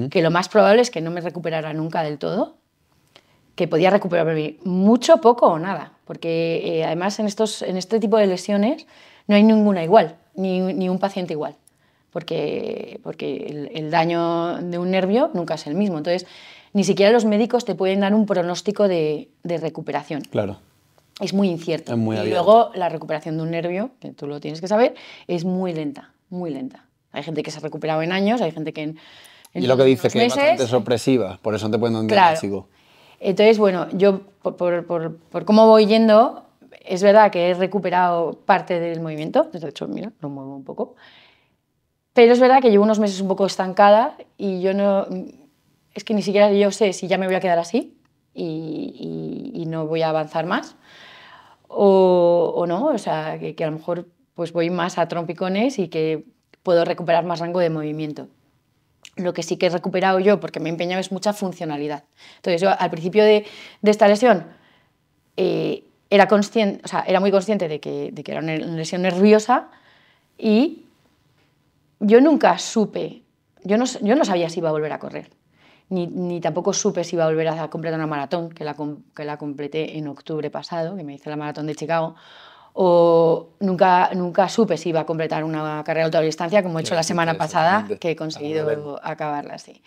que lo más probable es que no me recuperara nunca del todo, que podía recuperarme mucho, poco o nada. Porque además en este tipo de lesiones no hay ninguna igual, ni un paciente igual. Porque el daño de un nervio nunca es el mismo. Entonces, ni siquiera los médicos te pueden dar un pronóstico de recuperación. Claro. Es muy incierto. Es muy abierto. Luego, la recuperación de un nervio, que tú lo tienes que saber, es muy lenta, muy lenta. Hay gente que se ha recuperado en años, hay gente que en y lo que dices que meses, es bastante sorpresiva, por eso no te pueden dar un diagnóstico. Entonces, bueno, yo por cómo voy yendo, es verdad que he recuperado parte del movimiento. De hecho, mira, lo muevo un poco. Pero es verdad que llevo unos meses un poco estancada y es que ni siquiera yo sé si ya me voy a quedar así y no voy a avanzar más o no, o sea, que a lo mejor pues voy más a trompicones y que puedo recuperar más rango de movimiento. Lo que sí que he recuperado yo, porque me he empeñado, es mucha funcionalidad. Entonces yo al principio de esta lesión era muy consciente de que era una lesión nerviosa y yo nunca supe, yo no sabía si iba a volver a correr, ni tampoco supe si iba a volver a completar una maratón, que la completé en octubre pasado, que me hice la maratón de Chicago, o nunca supe si iba a completar una carrera de ultradistancia, como he hecho la semana pasada, que he conseguido acabarla así.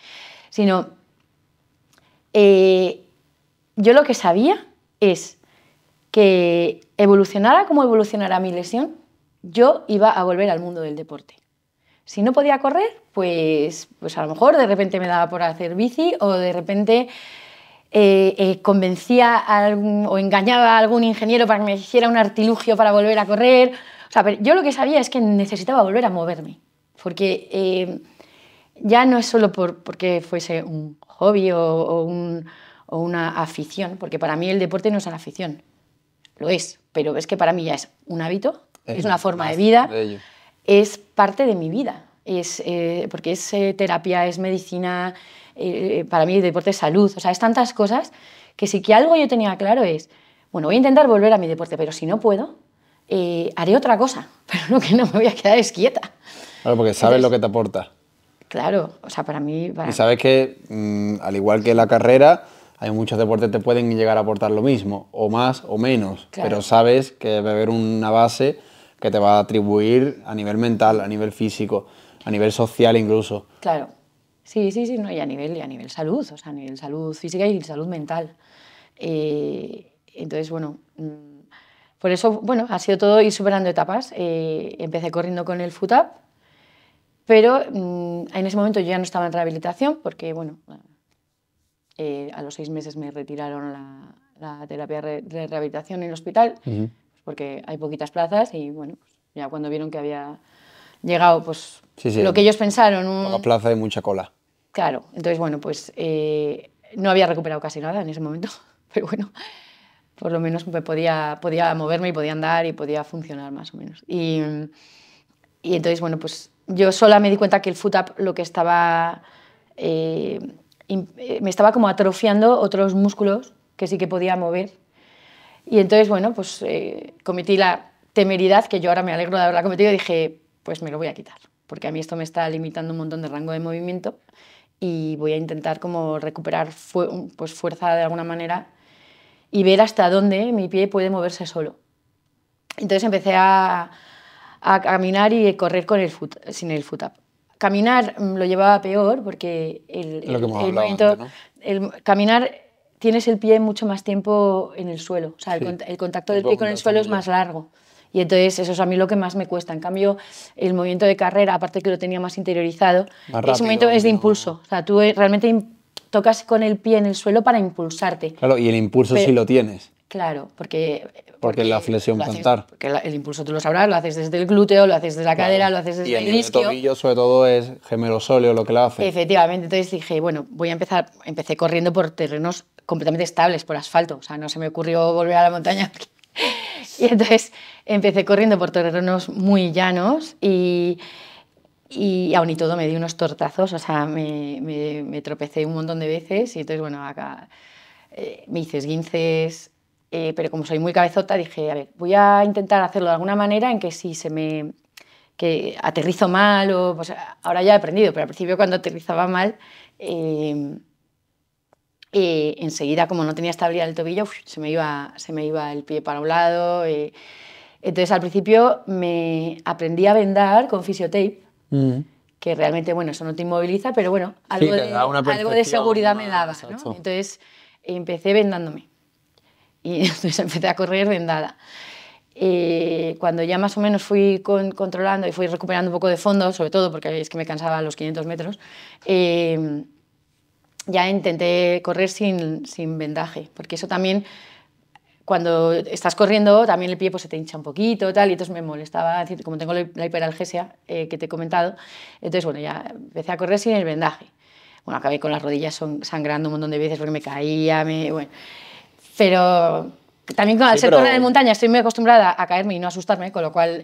Sino, yo lo que sabía es que evolucionara como evolucionara mi lesión, yo iba a volver al mundo del deporte. Si no podía correr, pues a lo mejor de repente me daba por hacer bici o de repente convencía o engañaba a algún ingeniero para que me hiciera un artilugio para volver a correr. O sea, pero yo lo que sabía es que necesitaba volver a moverme, porque ya no es solo porque fuese un hobby o una afición, porque para mí el deporte no es una afición, lo es, pero es que para mí ya es un hábito, es una forma de vida, es parte de mi vida, porque es terapia, es medicina, para mí el deporte es salud, o sea, es tantas cosas que sí que algo yo tenía claro es, bueno, voy a intentar volver a mi deporte, pero si no puedo, haré otra cosa, pero lo que no me voy a quedar es quieta. Claro, porque sabes Entonces, lo que te aporta. Claro, o sea, para mí... Y sabes que, al igual que la carrera, hay muchos deportes que te pueden llegar a aportar lo mismo, o más o menos, Claro. pero sabes que debe haber una base que te va a atribuir a nivel mental, a nivel físico, a nivel social incluso. Claro, sí, no, y a nivel salud, o sea, a nivel salud física y salud mental. Entonces, bueno, por eso, bueno, ha sido todo ir superando etapas. Empecé corriendo con el FUTAP, pero en ese momento yo ya no estaba en rehabilitación porque, bueno, a los 6 meses me retiraron la terapia de rehabilitación en el hospital, porque hay poquitas plazas y, bueno, pues ya cuando vieron que había llegado, pues, lo que ellos pensaron... Poca plaza y mucha cola. Claro, entonces, bueno, pues no había recuperado casi nada en ese momento, pero bueno, por lo menos me podía moverme y podía andar y podía funcionar más o menos. Y entonces, bueno, pues yo sola me di cuenta que el FUTAP lo que estaba... me estaba como atrofiando otros músculos que sí que podía mover. Y entonces, bueno, pues cometí la temeridad, que yo ahora me alegro de haberla cometido, y dije, pues me lo voy a quitar, porque a mí esto me está limitando un montón de rango de movimiento y voy a intentar como recuperar pues fuerza de alguna manera y ver hasta dónde mi pie puede moverse solo. Entonces empecé a caminar y correr sin el FUTAP. Caminar lo llevaba peor porque Lo que hemos hablado antes, ¿no? Caminar tienes el pie mucho más tiempo en el suelo, o sea, Sí. el contacto del pie con el suelo es más largo. Y entonces eso es a mí lo que más me cuesta. En cambio, el movimiento de carrera, aparte que lo tenía más interiorizado, Más rápido, ese movimiento es de impulso. O sea, tú realmente tocas con el pie en el suelo para impulsarte. Claro, y el impulso sí lo tienes. Claro, porque la flexión plantar. Porque el impulso tú lo sabrás, lo haces desde el glúteo, lo haces desde la cadera, lo haces desde el isquio. Y el tobillo sobre todo es gemelosóleo lo que lo hace. Efectivamente, entonces dije, bueno, empecé corriendo por terrenos completamente estables, por asfalto, o sea, no se me ocurrió volver a la montaña. Y entonces empecé corriendo por terrenos muy llanos y aún y todo me di unos tortazos, o sea, me tropecé un montón de veces y entonces, bueno, acá me hice esguinces, pero como soy muy cabezota dije, a ver, voy a intentar hacerlo de alguna manera en que si que aterrizo mal o... Pues ahora ya he aprendido, pero al principio cuando aterrizaba mal... enseguida, como no tenía estabilidad del tobillo, se me iba el pie para un lado. Entonces, al principio me aprendí a vendar con fisiotape, que realmente, bueno, eso no te inmoviliza, pero bueno, algo de seguridad me daba, ¿no? Entonces, empecé vendándome. Y entonces empecé a correr vendada. Cuando ya más o menos fui controlando y fui recuperando un poco de fondo, sobre todo porque es que me cansaba a los 500 metros, ya intenté correr sin vendaje, porque eso también, cuando estás corriendo, también el pie pues, se te hincha un poquito tal, y entonces me molestaba, como tengo la hiperalgesia que te he comentado, entonces bueno, ya empecé a correr sin el vendaje. Bueno, acabé con las rodillas sangrando un montón de veces porque me caía, bueno. Pero también al ser correr en montaña estoy muy acostumbrada a caerme y no asustarme, con lo cual,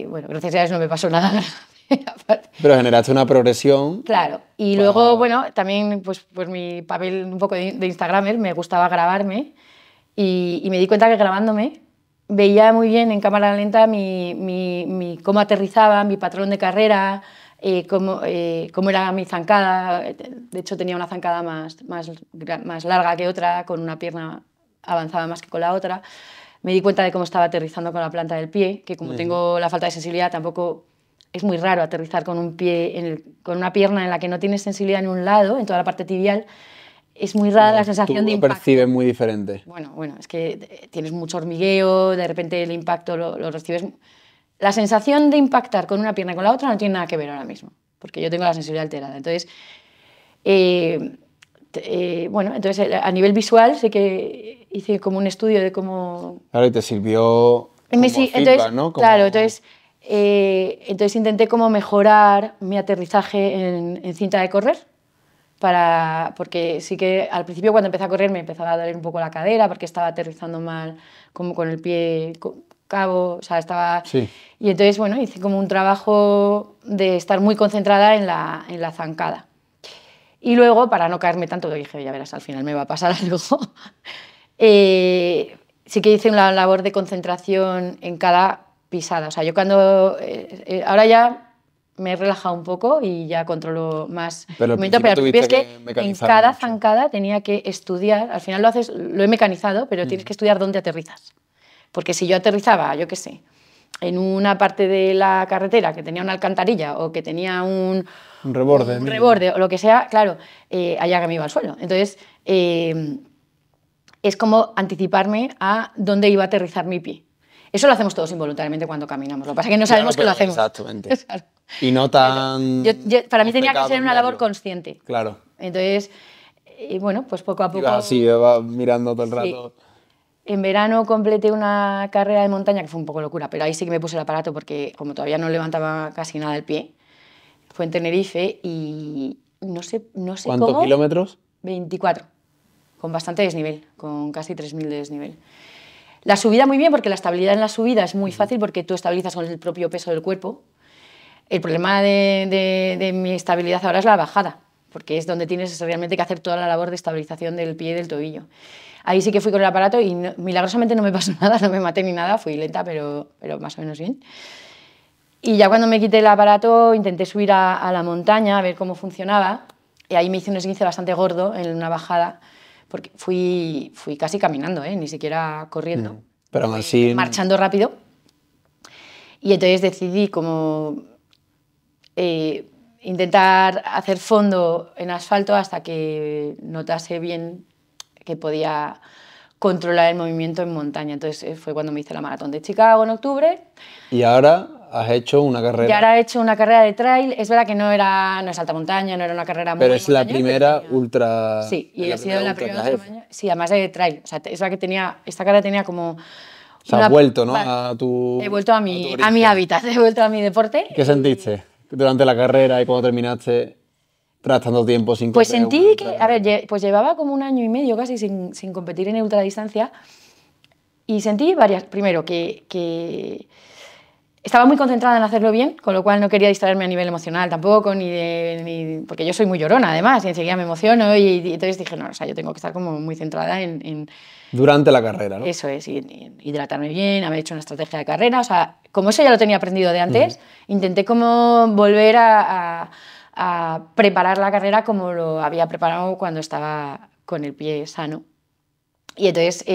bueno, gracias a Dios no me pasó nada. Pero generaste una progresión. Claro, y luego, bueno, también pues mi papel un poco de Instagramer, me gustaba grabarme y me di cuenta que grabándome veía muy bien en cámara lenta cómo aterrizaba, mi patrón de carrera, cómo era mi zancada. De hecho, tenía una zancada más larga que otra, con una pierna avanzada más que con la otra. Me di cuenta de cómo estaba aterrizando con la planta del pie, que como tengo la falta de sensibilidad, tampoco... Es muy raro aterrizar con un pie, con una pierna en la que no tienes sensibilidad en un lado, en toda la parte tibial. Es muy rara la sensación de impacto. Tú lo percibes muy diferente. Bueno, es que tienes mucho hormigueo, de repente el impacto lo recibes... La sensación de impactar con una pierna y con la otra no tiene nada que ver ahora mismo, porque yo tengo la sensibilidad alterada. Entonces, bueno, entonces a nivel visual sé que hice como un estudio de cómo... Claro, y te sirvió como feedback, ¿no? Claro, entonces... Entonces intenté como mejorar mi aterrizaje en cinta de correr, porque sí que al principio cuando empecé a correr me empezaba a doler un poco la cadera porque estaba aterrizando mal, como con el pie cabo, o sea, estaba... Sí. Y entonces, bueno, hice como un trabajo de estar muy concentrada en la zancada. Y luego, para no caerme tanto, dije, ya verás, al final me va a pasar algo. Sí que hice una labor de concentración en cada pisada. O sea, yo cuando... ahora ya me he relajado un poco y ya controlo más Pero el movimiento, pero al principio es que en mecanizar cada mucho. zancada tenía que estudiar, al final lo he mecanizado, pero tienes que estudiar dónde aterrizas. Porque si yo aterrizaba, yo qué sé, en una parte de la carretera que tenía una alcantarilla o que tenía un reborde. un reborde o lo que sea, claro, allá que me iba al suelo. Entonces, es como anticiparme a dónde iba a aterrizar mi pie. Eso lo hacemos todos involuntariamente cuando caminamos. Lo que pasa es que no sabemos que lo hacemos. Exactamente. Y no tan... Para mí tenía que ser una labor consciente. Claro. Entonces, bueno, pues poco a poco... Ibas así, ibas mirando todo el rato. Sí. En verano completé una carrera de montaña que fue un poco locura, pero ahí sí que me puse el aparato porque como todavía no levantaba casi nada el pie, fue en Tenerife y no sé ¿Cuántos cómo... kilómetros? 24, con bastante desnivel, con casi 3.000 de desnivel. La subida muy bien porque la estabilidad en la subida es muy fácil porque tú estabilizas con el propio peso del cuerpo. El problema de mi estabilidad ahora es la bajada, porque es donde tienes realmente que hacer toda la labor de estabilización del pie y del tobillo. Ahí sí que fui con el aparato y milagrosamente no me pasó nada, no me maté ni nada, fui lenta, pero más o menos bien. Y ya cuando me quité el aparato intenté subir a la montaña a ver cómo funcionaba y ahí me hice un esguince bastante gordo en una bajada porque fui casi caminando, ni siquiera corriendo, pero aún así... marchando rápido. Y entonces decidí como intentar hacer fondo en asfalto hasta que notase bien que podía controlar el movimiento en montaña. Entonces fue cuando me hice la maratón de Chicago en octubre. Y ahora has hecho una carrera... Y ahora he hecho una carrera de trail. Es verdad que no es alta montaña, no era una carrera muy Pero es la montañosa, primera ultra... Sí, y ha sido la primera ultra ultra. Sí, además de trail. O sea, es verdad que esta carrera tenía como... O sea, has vuelto, ¿no? A tu... He vuelto a mi hábitat, he vuelto a mi deporte. ¿Qué sentiste durante la carrera y cuando terminaste tras tanto tiempo sin Pues correr sentí que, a ver, pues llevaba como 1 año y medio casi sin competir en ultradistancia y sentí primero que estaba muy concentrada en hacerlo bien, con lo cual no quería distraerme a nivel emocional tampoco, porque yo soy muy llorona además y enseguida me emociono y entonces dije, no, o sea, yo tengo que estar como muy centrada en durante la carrera, ¿no? Eso es, hidratarme bien, haber hecho una estrategia de carrera, o sea, como eso ya lo tenía aprendido de antes, intenté como volver a preparar la carrera como lo había preparado cuando estaba con el pie sano. Y entonces,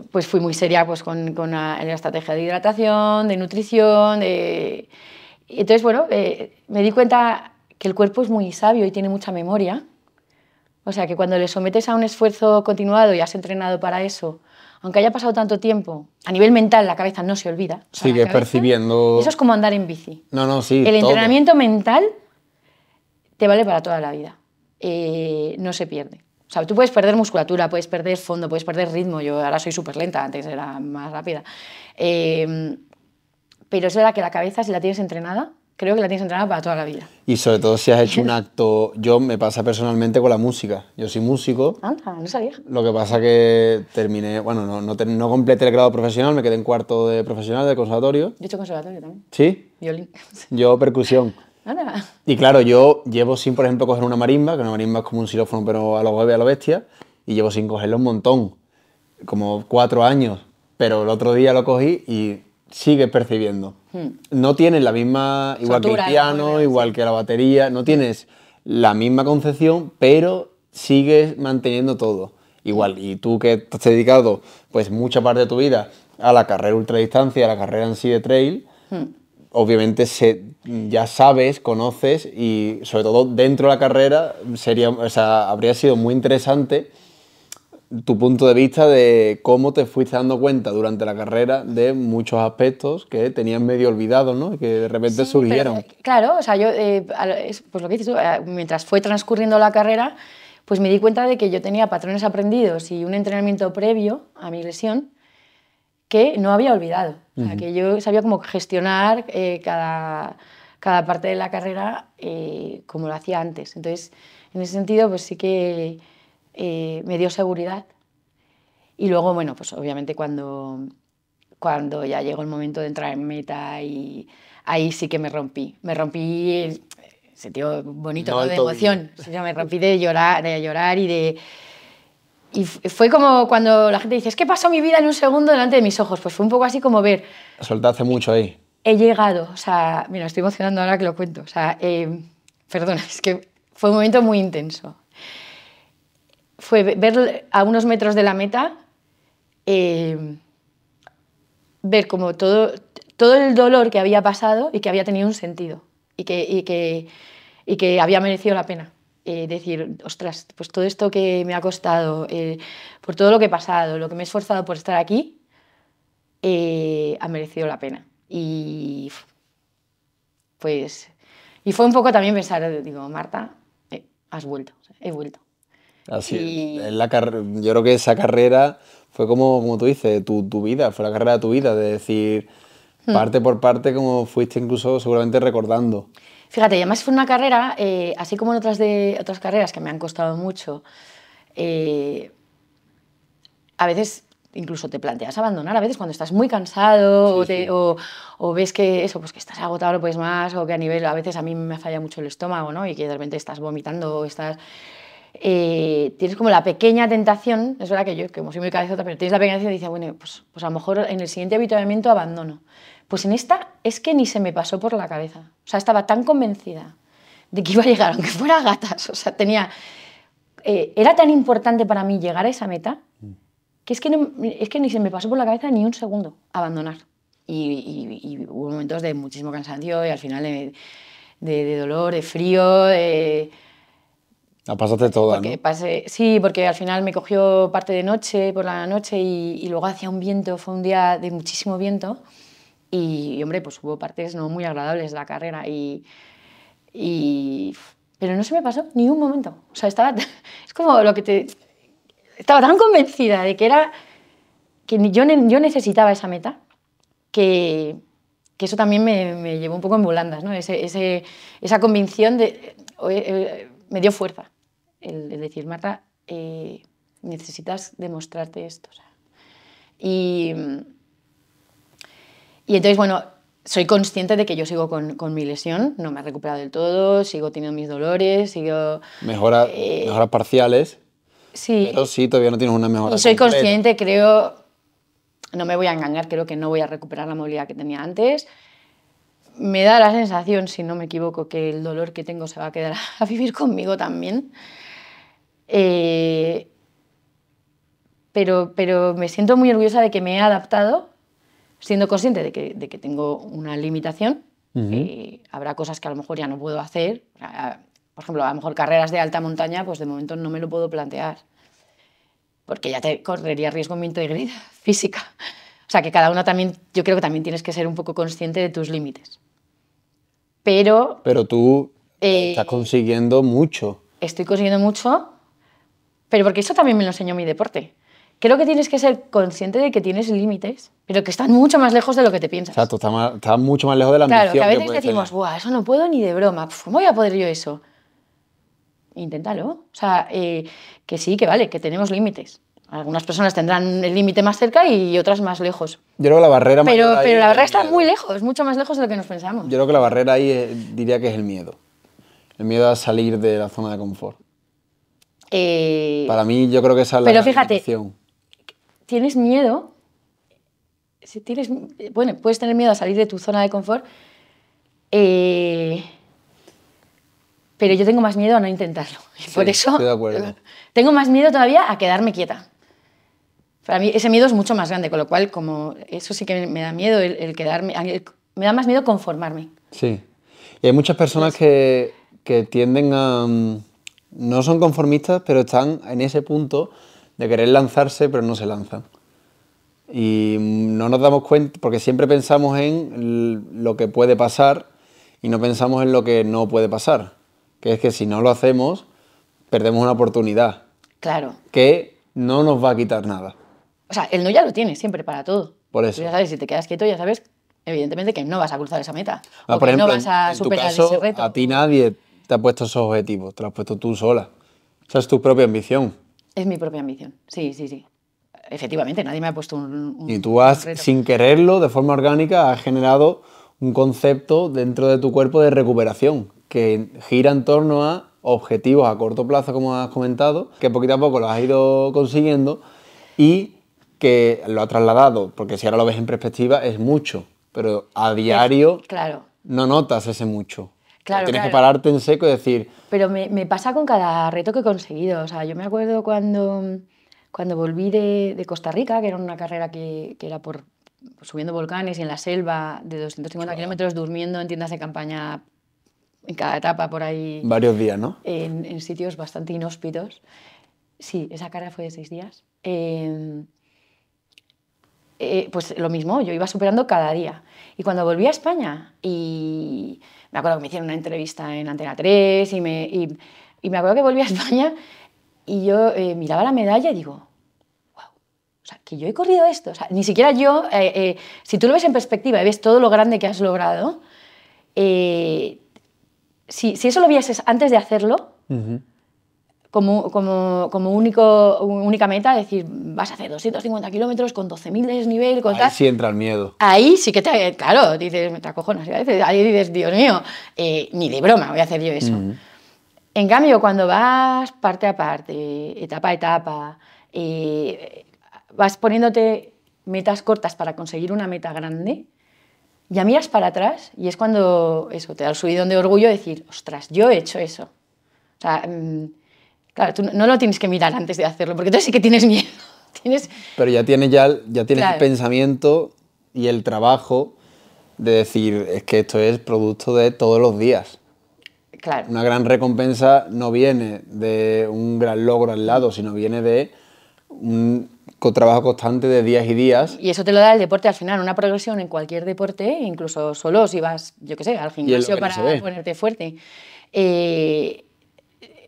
pues fui muy seria pues, con la estrategia de hidratación, de nutrición, Y entonces, bueno, me di cuenta que el cuerpo es muy sabio y tiene mucha memoria. O sea, que cuando le sometes a un esfuerzo continuado y has entrenado para eso, aunque haya pasado tanto tiempo, a nivel mental la cabeza no se olvida. O sea, sigues percibiendo... Eso es como andar en bici. No, sí, el todo. Entrenamiento mental te vale para toda la vida. No se pierde. O sea, tú puedes perder musculatura, puedes perder fondo, puedes perder ritmo. Yo ahora soy súper lenta, antes era más rápida. Pero es verdad que la cabeza, si la tienes entrenada, creo que la tienes entrenada para toda la vida. Y sobre todo si has hecho un acto... Yo me pasa personalmente con la música. Yo soy músico. Anda, no sabía. Lo que pasa que terminé... Bueno, no completé el grado profesional, me quedé en cuarto de profesional de conservatorio. Yo he hecho conservatorio también. ¿Sí? Violín. Yo percusión. Anda. Y claro, yo llevo sin, por ejemplo, coger una marimba, que una marimba es como un xilófono, pero a lo bebé, a lo bestia, y llevo sin cogerlo un montón, como 4 años. Pero el otro día lo cogí y sigues percibiendo. No tienes la misma, igual que el piano, igual que la batería, no tienes la misma concepción, pero sigues manteniendo todo. Igual, y tú que te has dedicado pues mucha parte de tu vida a la carrera ultradistancia, a la carrera en sí de trail, obviamente ya sabes, conoces y sobre todo dentro de la carrera habría sido muy interesante tu punto de vista de cómo te fuiste dando cuenta durante la carrera de muchos aspectos que tenías medio olvidados, ¿no? Y que de repente surgieron. Pero, claro, o sea, yo, pues lo que dices tú, mientras fue transcurriendo la carrera, pues me di cuenta de que yo tenía patrones aprendidos y un entrenamiento previo a mi lesión que no había olvidado. O sea, que yo sabía cómo gestionar cada parte de la carrera como lo hacía antes. Entonces, en ese sentido, pues sí que me dio seguridad. Y luego, bueno, pues obviamente cuando ya llegó el momento de entrar en meta y ahí sí que me rompí. Me rompí en sentido bonito, ¿no? De emoción. O sea, me rompí de llorar y fue como cuando la gente dice, es que pasó mi vida en un segundo delante de mis ojos. Pues fue un poco así como ver... Soltaste mucho ahí. He llegado, o sea, mira, estoy emocionando ahora que lo cuento. O sea, perdona, es que fue un momento muy intenso. Fue ver a unos metros de la meta, ver como todo el dolor que había pasado y que había tenido un sentido y que había merecido la pena. Decir, ostras, pues todo esto que me ha costado, por todo lo que he pasado, lo que me he esforzado por estar aquí, ha merecido la pena. Y pues fue un poco también pensar, digo, Marta, has vuelto, he vuelto. Así, yo creo que esa carrera fue como tú dices, tu vida, fue la carrera de tu vida, de decir, parte por parte, como fuiste incluso seguramente recordando. Fíjate, además fue una carrera, así como en otras carreras que me han costado mucho, a veces incluso te planteas abandonar, a veces cuando estás muy cansado o ves que eso, pues que estás agotado, no puedes más, o que a veces a mí me falla mucho el estómago, ¿no? Y que de repente estás vomitando o estás... tienes como la pequeña tentación, es verdad que yo, como soy muy cabezota, pero tienes la pequeña tentación y dices, bueno, pues a lo mejor en el siguiente avituallamiento abandono. Pues en esta es que ni se me pasó por la cabeza. O sea, estaba tan convencida de que iba a llegar, aunque fuera a gatas. O sea, era tan importante para mí llegar a esa meta que es que ni se me pasó por la cabeza ni un segundo abandonar. Y hubo momentos de muchísimo cansancio y al final de dolor, de frío, La pasaste toda, porque ¿no? sí, porque al final me cogió parte de noche, por la noche, y luego hacía un viento, fue un día de muchísimo viento, y hombre, pues hubo partes no muy agradables de la carrera, pero no se me pasó ni un momento. O sea, es como estaba tan convencida de que yo necesitaba esa meta, que eso también me llevó un poco en volandas, ¿no? Esa convicción me dio fuerza. El decir, Marta, necesitas demostrarte esto. O sea, y entonces, bueno, soy consciente de que yo sigo con mi lesión, no me he recuperado del todo, sigo teniendo mis dolores, sigo... Mejoras parciales, sí, pero sí, todavía no tienes una mejora y soy completa. consciente, creo, no me voy a engañar, creo que no voy a recuperar la movilidad que tenía antes. Me da la sensación, si no me equivoco, que el dolor que tengo se va a quedar a vivir conmigo también. Pero me siento muy orgullosa de que me he adaptado, siendo consciente de que tengo una limitación. Habrá cosas que a lo mejor ya no puedo hacer. Por ejemplo, a lo mejor carreras de alta montaña, pues de momento no me lo puedo plantear, porque ya te correría riesgo mi integridad física. O sea, que cada uno también, yo creo que también tienes que ser un poco consciente de tus límites. Pero tú estás consiguiendo mucho. Estoy consiguiendo mucho, pero porque eso también me lo enseñó mi deporte. Creo que tienes que ser consciente de que tienes límites, pero que están mucho más lejos de lo que te piensas. Exacto, estás mucho más lejos de la ambición. Claro, que a veces decimos, ¡buah, eso no puedo ni de broma! ¿Cómo voy a poder yo eso? Inténtalo. O sea, que sí, que vale, que tenemos límites. Algunas personas tendrán el límite más cerca y otras más lejos. Yo creo que la barrera pero la barrera está muy lejos, mucho más lejos de lo que nos pensamos. Yo creo que la barrera ahí diría que es el miedo. El miedo a salir de la zona de confort. Para mí, yo creo que esa es la limitación. Tienes miedo, bueno, puedes tener miedo a salir de tu zona de confort, pero yo tengo más miedo a no intentarlo. Y por eso estoy de acuerdo. Tengo más miedo todavía a quedarme quieta. Para mí ese miedo es mucho más grande, con lo cual, como eso sí que me da miedo, el quedarme, me da más miedo conformarme. Sí. Y hay muchas personas que tienden a... no son conformistas, pero están en ese punto de querer lanzarse, pero no se lanzan. Y no nos damos cuenta, porque siempre pensamos en lo que puede pasar y no pensamos en lo que no puede pasar. Que es que si no lo hacemos, perdemos una oportunidad. Claro. Que no nos va a quitar nada. O sea, el no ya lo tienes siempre para todo. Por Tú eso. ya sabes, si te quedas quieto, ya sabes, evidentemente, que no vas a cruzar esa meta. Ah, O por que ejemplo, no vas a en tu superar caso, ese reto. a ti nadie te ha puesto esos objetivos, te los has puesto tú sola. Esa es tu propia ambición. Es mi propia ambición. Sí, sí, sí. Efectivamente, nadie me ha puesto Y tú un has, reto. sin quererlo, de forma orgánica, has generado un concepto dentro de tu cuerpo de recuperación que gira en torno a objetivos a corto plazo, como has comentado, que poquito a poco los has ido consiguiendo y que lo has trasladado, porque si ahora lo ves en perspectiva, es mucho, pero a diario Claro, no notas ese mucho. claro, Tienes que claro. pararte en seco y decir, Pero me pasa con cada reto que he conseguido. O sea, yo me acuerdo cuando volví de Costa Rica, que era una carrera que era por subiendo volcanes y en la selva de 250 kilómetros, durmiendo en tiendas de campaña en cada etapa por ahí, varios días, ¿no? en sitios bastante inhóspitos. Sí, esa carrera fue de 6 días. Pues lo mismo, yo iba superando cada día. Y cuando volví a España, y me acuerdo que me hicieron una entrevista en Antena 3, y me acuerdo que volví a España y yo miraba la medalla y digo, wow, o sea, que yo he corrido esto. O sea, ni siquiera yo, si tú lo ves en perspectiva y ves todo lo grande que has logrado, si eso lo vieses antes de hacerlo, como única meta, decir, vas a hacer 250 kilómetros con 12.000 de desnivel, con Ahí tal. sí entra el miedo. Ahí sí que claro, dices, me te acojonas. Ahí dices, Dios mío, ni de broma voy a hacer yo eso. En cambio, cuando vas parte a parte, etapa a etapa, vas poniéndote metas cortas para conseguir una meta grande, ya miras para atrás y es cuando eso te da el subidón de orgullo de decir, ostras, yo he hecho eso. O sea, claro, tú no lo tienes que mirar antes de hacerlo, porque entonces sí que tienes miedo. Pero ya tienes el Claro. pensamiento y el trabajo de decir, es que esto es producto de todos los días. Claro. Una gran recompensa no viene de un gran logro al lado, sino viene de un trabajo constante de días y días. Y eso te lo da el deporte al final, una progresión en cualquier deporte, incluso solo si vas, yo qué sé, al Y es lo gimnasio que no para se ve. ponerte fuerte.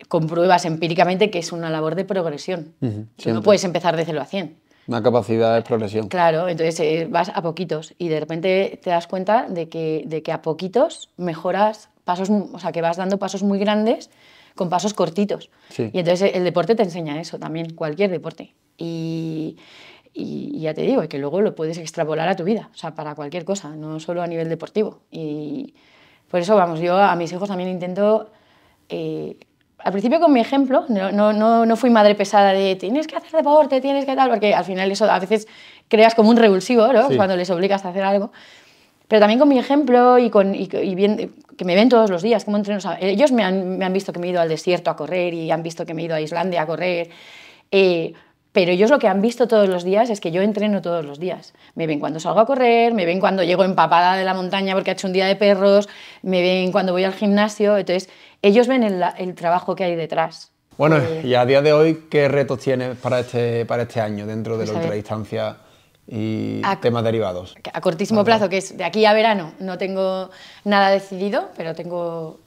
Compruebas empíricamente que es una labor de progresión. Tú no siempre. puedes empezar de 0 a 100. Una capacidad de progresión. Claro, entonces vas a poquitos y de repente te das cuenta de que a poquitos mejoras pasos, o sea, que vas dando pasos muy grandes con pasos cortitos. Sí. Y entonces el deporte te enseña eso también, cualquier deporte. Y ya te digo, que luego lo puedes extrapolar a tu vida, o sea, para cualquier cosa, no solo a nivel deportivo. Y por eso, vamos, yo a mis hijos también intento... al principio con mi ejemplo, no fui madre pesada de tienes que hacer deporte, tienes que tal, porque al final eso a veces creas como un revulsivo, ¿no? Sí. Cuando les obligas a hacer algo. Pero también con mi ejemplo y que me ven todos los días, cómo entreno. O sea, ellos me han visto que me he ido al desierto a correr y han visto que me he ido a Islandia a correr. Pero ellos lo que han visto todos los días es que yo entreno todos los días. Me ven cuando salgo a correr, me ven cuando llego empapada de la montaña porque ha hecho un día de perros, me ven cuando voy al gimnasio. Entonces, ellos ven el trabajo que hay detrás. Bueno, y a día de hoy, ¿qué retos tienes para este año dentro de la Pues a ver. ultradistancia y temas derivados? A cortísimo plazo, que es de aquí a verano, no tengo nada decidido, pero tengo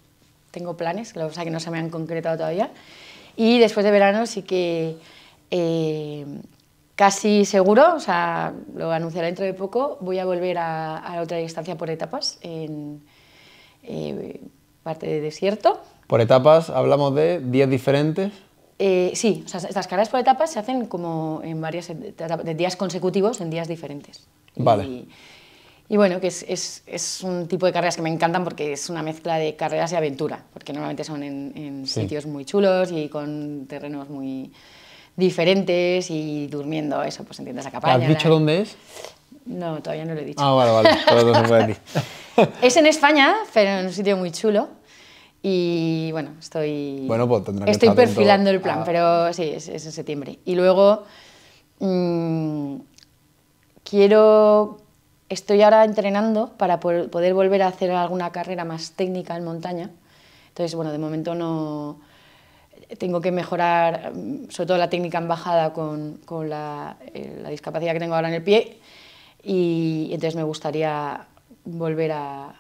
planes, lo que pasa es que no se me han concretado todavía. Y después de verano sí que casi seguro, o sea, lo anunciaré dentro de poco, voy a volver a la ultradistancia por etapas en parte de desierto. Por etapas hablamos de 10 diferentes. Sí, o sea, estas carreras por etapas se hacen como en varias de días consecutivos, en días diferentes. Vale. Y bueno, que es un tipo de carreras que me encantan porque es una mezcla de carreras y aventura, porque normalmente son en Sí. sitios muy chulos y con terrenos muy diferentes y durmiendo, eso, pues en tiendas de campaña. ¿Has dicho dónde es? No, todavía no lo he dicho. Ah, vale, pero no se puede decir. Es en España, pero en un sitio muy chulo. Y bueno, Bueno, pues tendrá que estoy estar atento perfilando el plan, a- pero sí, es en septiembre. Y luego estoy ahora entrenando para poder volver a hacer alguna carrera más técnica en montaña. Entonces, bueno, de momento no tengo que mejorar, sobre todo la técnica en bajada con la discapacidad que tengo ahora en el pie. Y entonces me gustaría volver a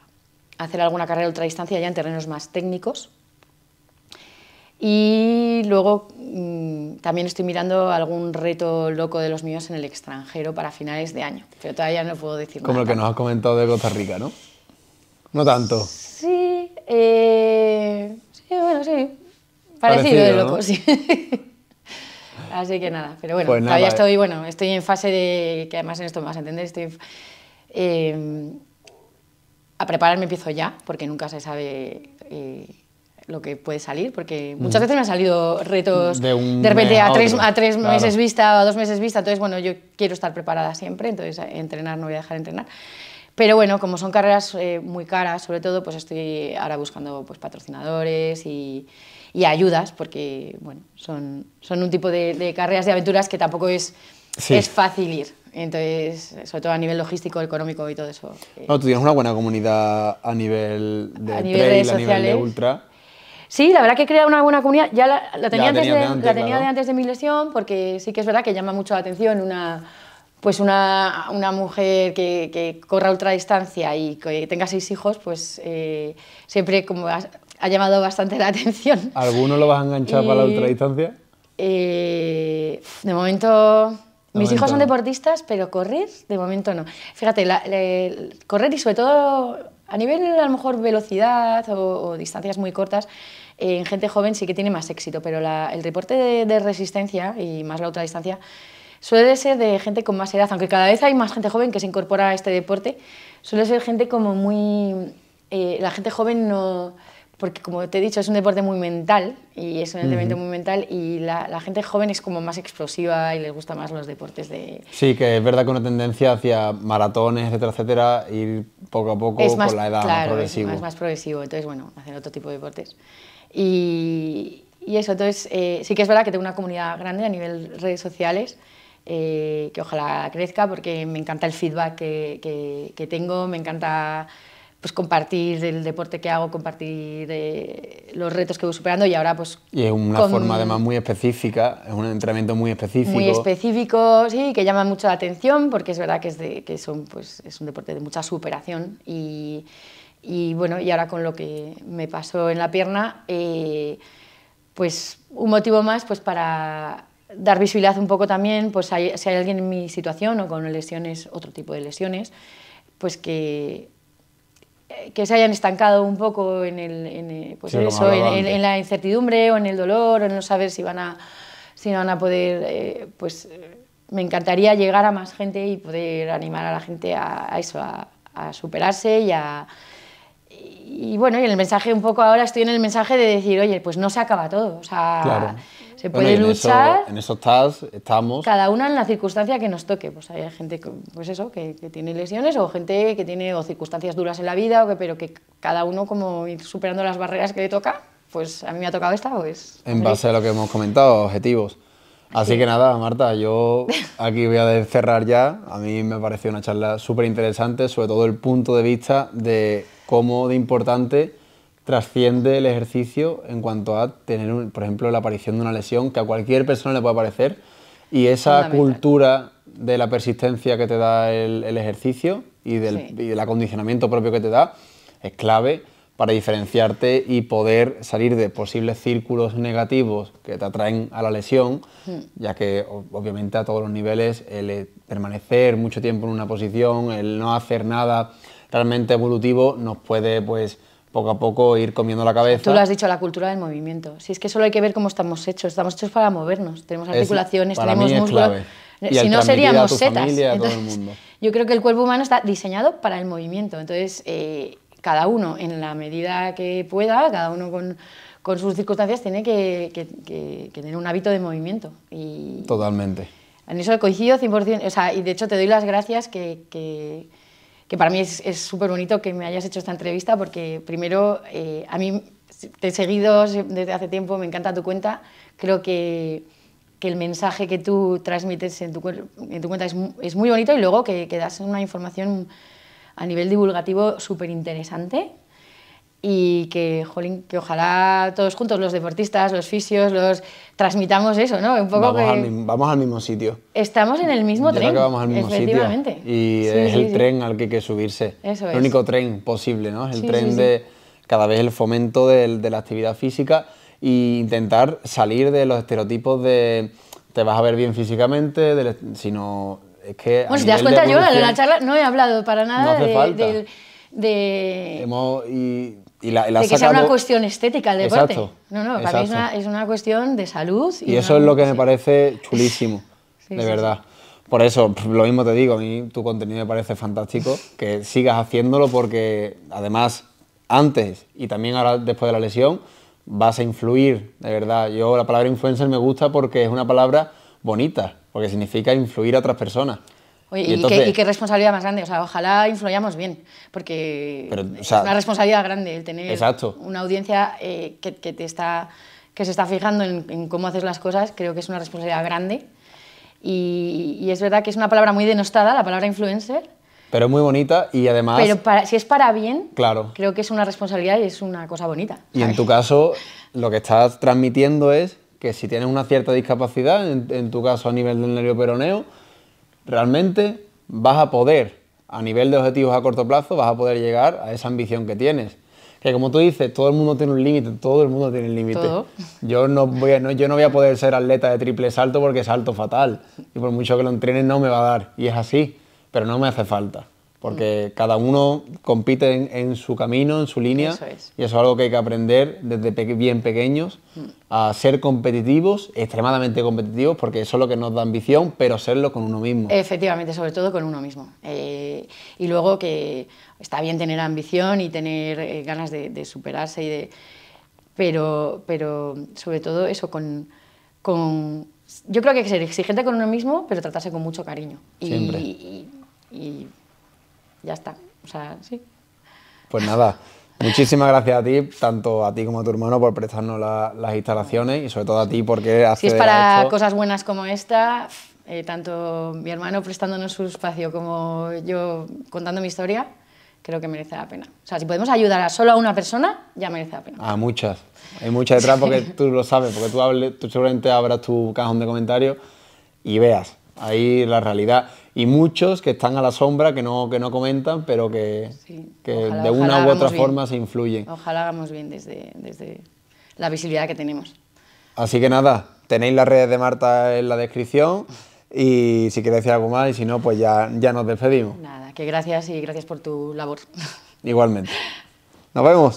hacer alguna carrera de ultradistancia ya en terrenos más técnicos. Y luego también estoy mirando algún reto loco de los míos en el extranjero para finales de año, pero todavía no puedo decir Como nada. el que nos has comentado de Costa Rica, ¿no? No tanto. Sí, sí, bueno, sí. Parecido de loco, ¿no? Sí. Así que nada, pero bueno, pues todavía estoy en fase de, que además en esto me vas a entender, estoy a prepararme, empiezo ya, porque nunca se sabe lo que puede salir, porque muchas veces me han salido retos de repente a tres meses vista o a 2 meses vista, entonces bueno, yo quiero estar preparada siempre, entonces entrenar, no voy a dejar de entrenar. Pero bueno, como son carreras muy caras, sobre todo, pues estoy ahora buscando pues, patrocinadores y ayudas, porque bueno, son un tipo de carreras de aventuras que tampoco es fácil ir. Entonces, sobre todo a nivel logístico, económico y todo eso. No, tú tienes una buena comunidad a nivel de trail, a nivel de ultra. Sí, la verdad que he creado una buena comunidad. Ya la tenía de antes de mi lesión, porque sí que es verdad que llama mucho la atención una mujer que corra ultradistancia y que tenga 6 hijos, pues siempre como ha llamado bastante la atención. ¿Alguno lo vas a enganchar para la ultradistancia? De momento... Mis hijos son deportistas, pero correr, de momento no. Fíjate, correr y sobre todo a nivel a lo mejor velocidad o distancias muy cortas, en gente joven sí que tiene más éxito, pero el deporte de resistencia y más la ultradistancia suele ser de gente con más edad, aunque cada vez hay más gente joven que se incorpora a este deporte, suele ser gente como muy... la gente joven no... Porque como te he dicho, es un deporte muy mental y es un elemento muy mental y la gente joven es como más explosiva y les gusta más los deportes de... Sí, que es verdad que una tendencia hacia maratones, etcétera, etcétera, ir poco a poco con la edad, más progresivo. Es más progresivo, entonces bueno, hacer otro tipo de deportes. Y eso, entonces sí que es verdad que tengo una comunidad grande a nivel redes sociales, que ojalá crezca porque me encanta el feedback que tengo, me encanta... pues compartir el deporte que hago, compartir los retos que voy superando y ahora pues... Y es una forma además muy específica, es un entrenamiento muy específico. Muy específico, sí, que llama mucho la atención porque es verdad que es un deporte de mucha superación y bueno, y ahora con lo que me pasó en la pierna, pues un motivo más pues para dar visibilidad un poco también, pues si hay alguien en mi situación o con lesiones, otro tipo de lesiones, pues que se hayan estancado un poco en la incertidumbre o en el dolor o en no saber si van a poder, pues me encantaría llegar a más gente y poder animar a la gente a eso, a superarse y bueno, y en el mensaje un poco ahora estoy en el mensaje de decir, oye, pues no se acaba todo, o sea, claro. Se puede luchar. En eso estamos. Cada una en la circunstancia que nos toque. Pues hay gente pues eso, que tiene lesiones o gente que tiene circunstancias duras en la vida, pero que cada uno como ir superando las barreras que le toca. Pues a mí me ha tocado esta, pues... En base a lo que hemos comentado, objetivos. Así que nada, Marta, yo aquí voy a cerrar ya. A mí me pareció una charla súper interesante, sobre todo el punto de vista de cómo de importante trasciende el ejercicio en cuanto a tener, por ejemplo, la aparición de una lesión que a cualquier persona le puede aparecer y esa cultura de la persistencia que te da el ejercicio y del acondicionamiento propio que te da es clave para diferenciarte y poder salir de posibles círculos negativos que te atraen a la lesión, ya que obviamente a todos los niveles el permanecer mucho tiempo en una posición, el no hacer nada realmente evolutivo nos puede pues poco a poco ir comiendo la cabeza. Tú lo has dicho, la cultura del movimiento. Si es que solo hay que ver cómo estamos hechos para movernos. Tenemos articulaciones, tenemos músculos. Si no seríamos setas. Entonces, yo creo que el cuerpo humano está diseñado para el movimiento. Entonces, cada uno en la medida que pueda, cada uno con sus circunstancias, tiene que tener un hábito de movimiento. Y totalmente. En eso coincido 100%. O sea, y de hecho te doy las gracias que para mí es súper bonito que me hayas hecho esta entrevista porque primero a mí te he seguido desde hace tiempo, me encanta tu cuenta, creo que el mensaje que tú transmites en tu cuenta es muy bonito y luego que das una información a nivel divulgativo súper interesante y que ojalá todos juntos, los deportistas, los fisios, transmitamos eso, ¿no? Un poco vamos al mismo sitio. Estamos en el mismo tren, que vamos al mismo efectivamente. Sitio. Y es el tren al que hay que subirse. Eso el único tren posible, ¿no? Es el tren de cada vez el fomento de la actividad física e intentar salir de los estereotipos de te vas a ver bien físicamente, sino es que... Bueno, si te das cuenta, yo en la charla no he hablado para nada no hace falta. de que sea una cuestión estética el deporte. Exacto, No, para mí es una cuestión de salud. Y eso es lo que me parece chulísimo, de verdad. Por eso, lo mismo te digo, a mí tu contenido me parece fantástico, que sigas haciéndolo porque además antes y también ahora después de la lesión vas a influir, de verdad. Yo la palabra influencer me gusta porque es una palabra bonita, porque significa influir a otras personas. Oye, y qué responsabilidad más grande, o sea, ojalá influyamos bien, porque es una responsabilidad grande el tener una audiencia que se está fijando en cómo haces las cosas, creo que es una responsabilidad grande. Y es verdad que es una palabra muy denostada, la palabra influencer. Pero es muy bonita y además... Pero si es para bien, claro, creo que es una responsabilidad y es una cosa bonita. Y en tu caso, lo que estás transmitiendo es que si tienes una cierta discapacidad, en tu caso a nivel del nervio peroneo, realmente vas a poder, a nivel de objetivos a corto plazo, vas a poder llegar a esa ambición que tienes. Que como tú dices, todo el mundo tiene un límite, todo el mundo tiene un límite. Yo no voy a poder ser atleta de triple salto porque salto fatal. Y por mucho que lo entrene no me va a dar. Y es así, pero no me hace falta. Porque cada uno compite en su camino, en su línea. Eso es. Y eso es algo que hay que aprender desde bien pequeños, a ser competitivos, extremadamente competitivos, porque eso es lo que nos da ambición, pero serlo con uno mismo. Efectivamente, sobre todo con uno mismo. Y luego que está bien tener ambición y tener ganas de superarse, pero sobre todo eso, yo creo que hay que ser exigente con uno mismo, pero tratarse con mucho cariño. Siempre. Y ya está, o sea, sí. Pues nada, muchísimas gracias a ti, tanto a ti como a tu hermano por prestarnos las instalaciones y sobre todo a ti porque si es para cosas buenas como esta, tanto mi hermano prestándonos su espacio como yo contando mi historia, creo que merece la pena. O sea, si podemos ayudar solo a una persona, ya merece la pena. A muchas. Hay muchas detrás porque tú lo sabes, porque tú seguramente abras tu cajón de comentarios y veas ahí la realidad. Y muchos que están a la sombra, que no comentan, pero que de una u otra forma se influyen. Ojalá hagamos bien desde la visibilidad que tenemos. Así que nada, tenéis las redes de Marta en la descripción y si queréis decir algo más y si no, pues ya nos despedimos. Nada, que gracias y gracias por tu labor. Igualmente. Nos vemos.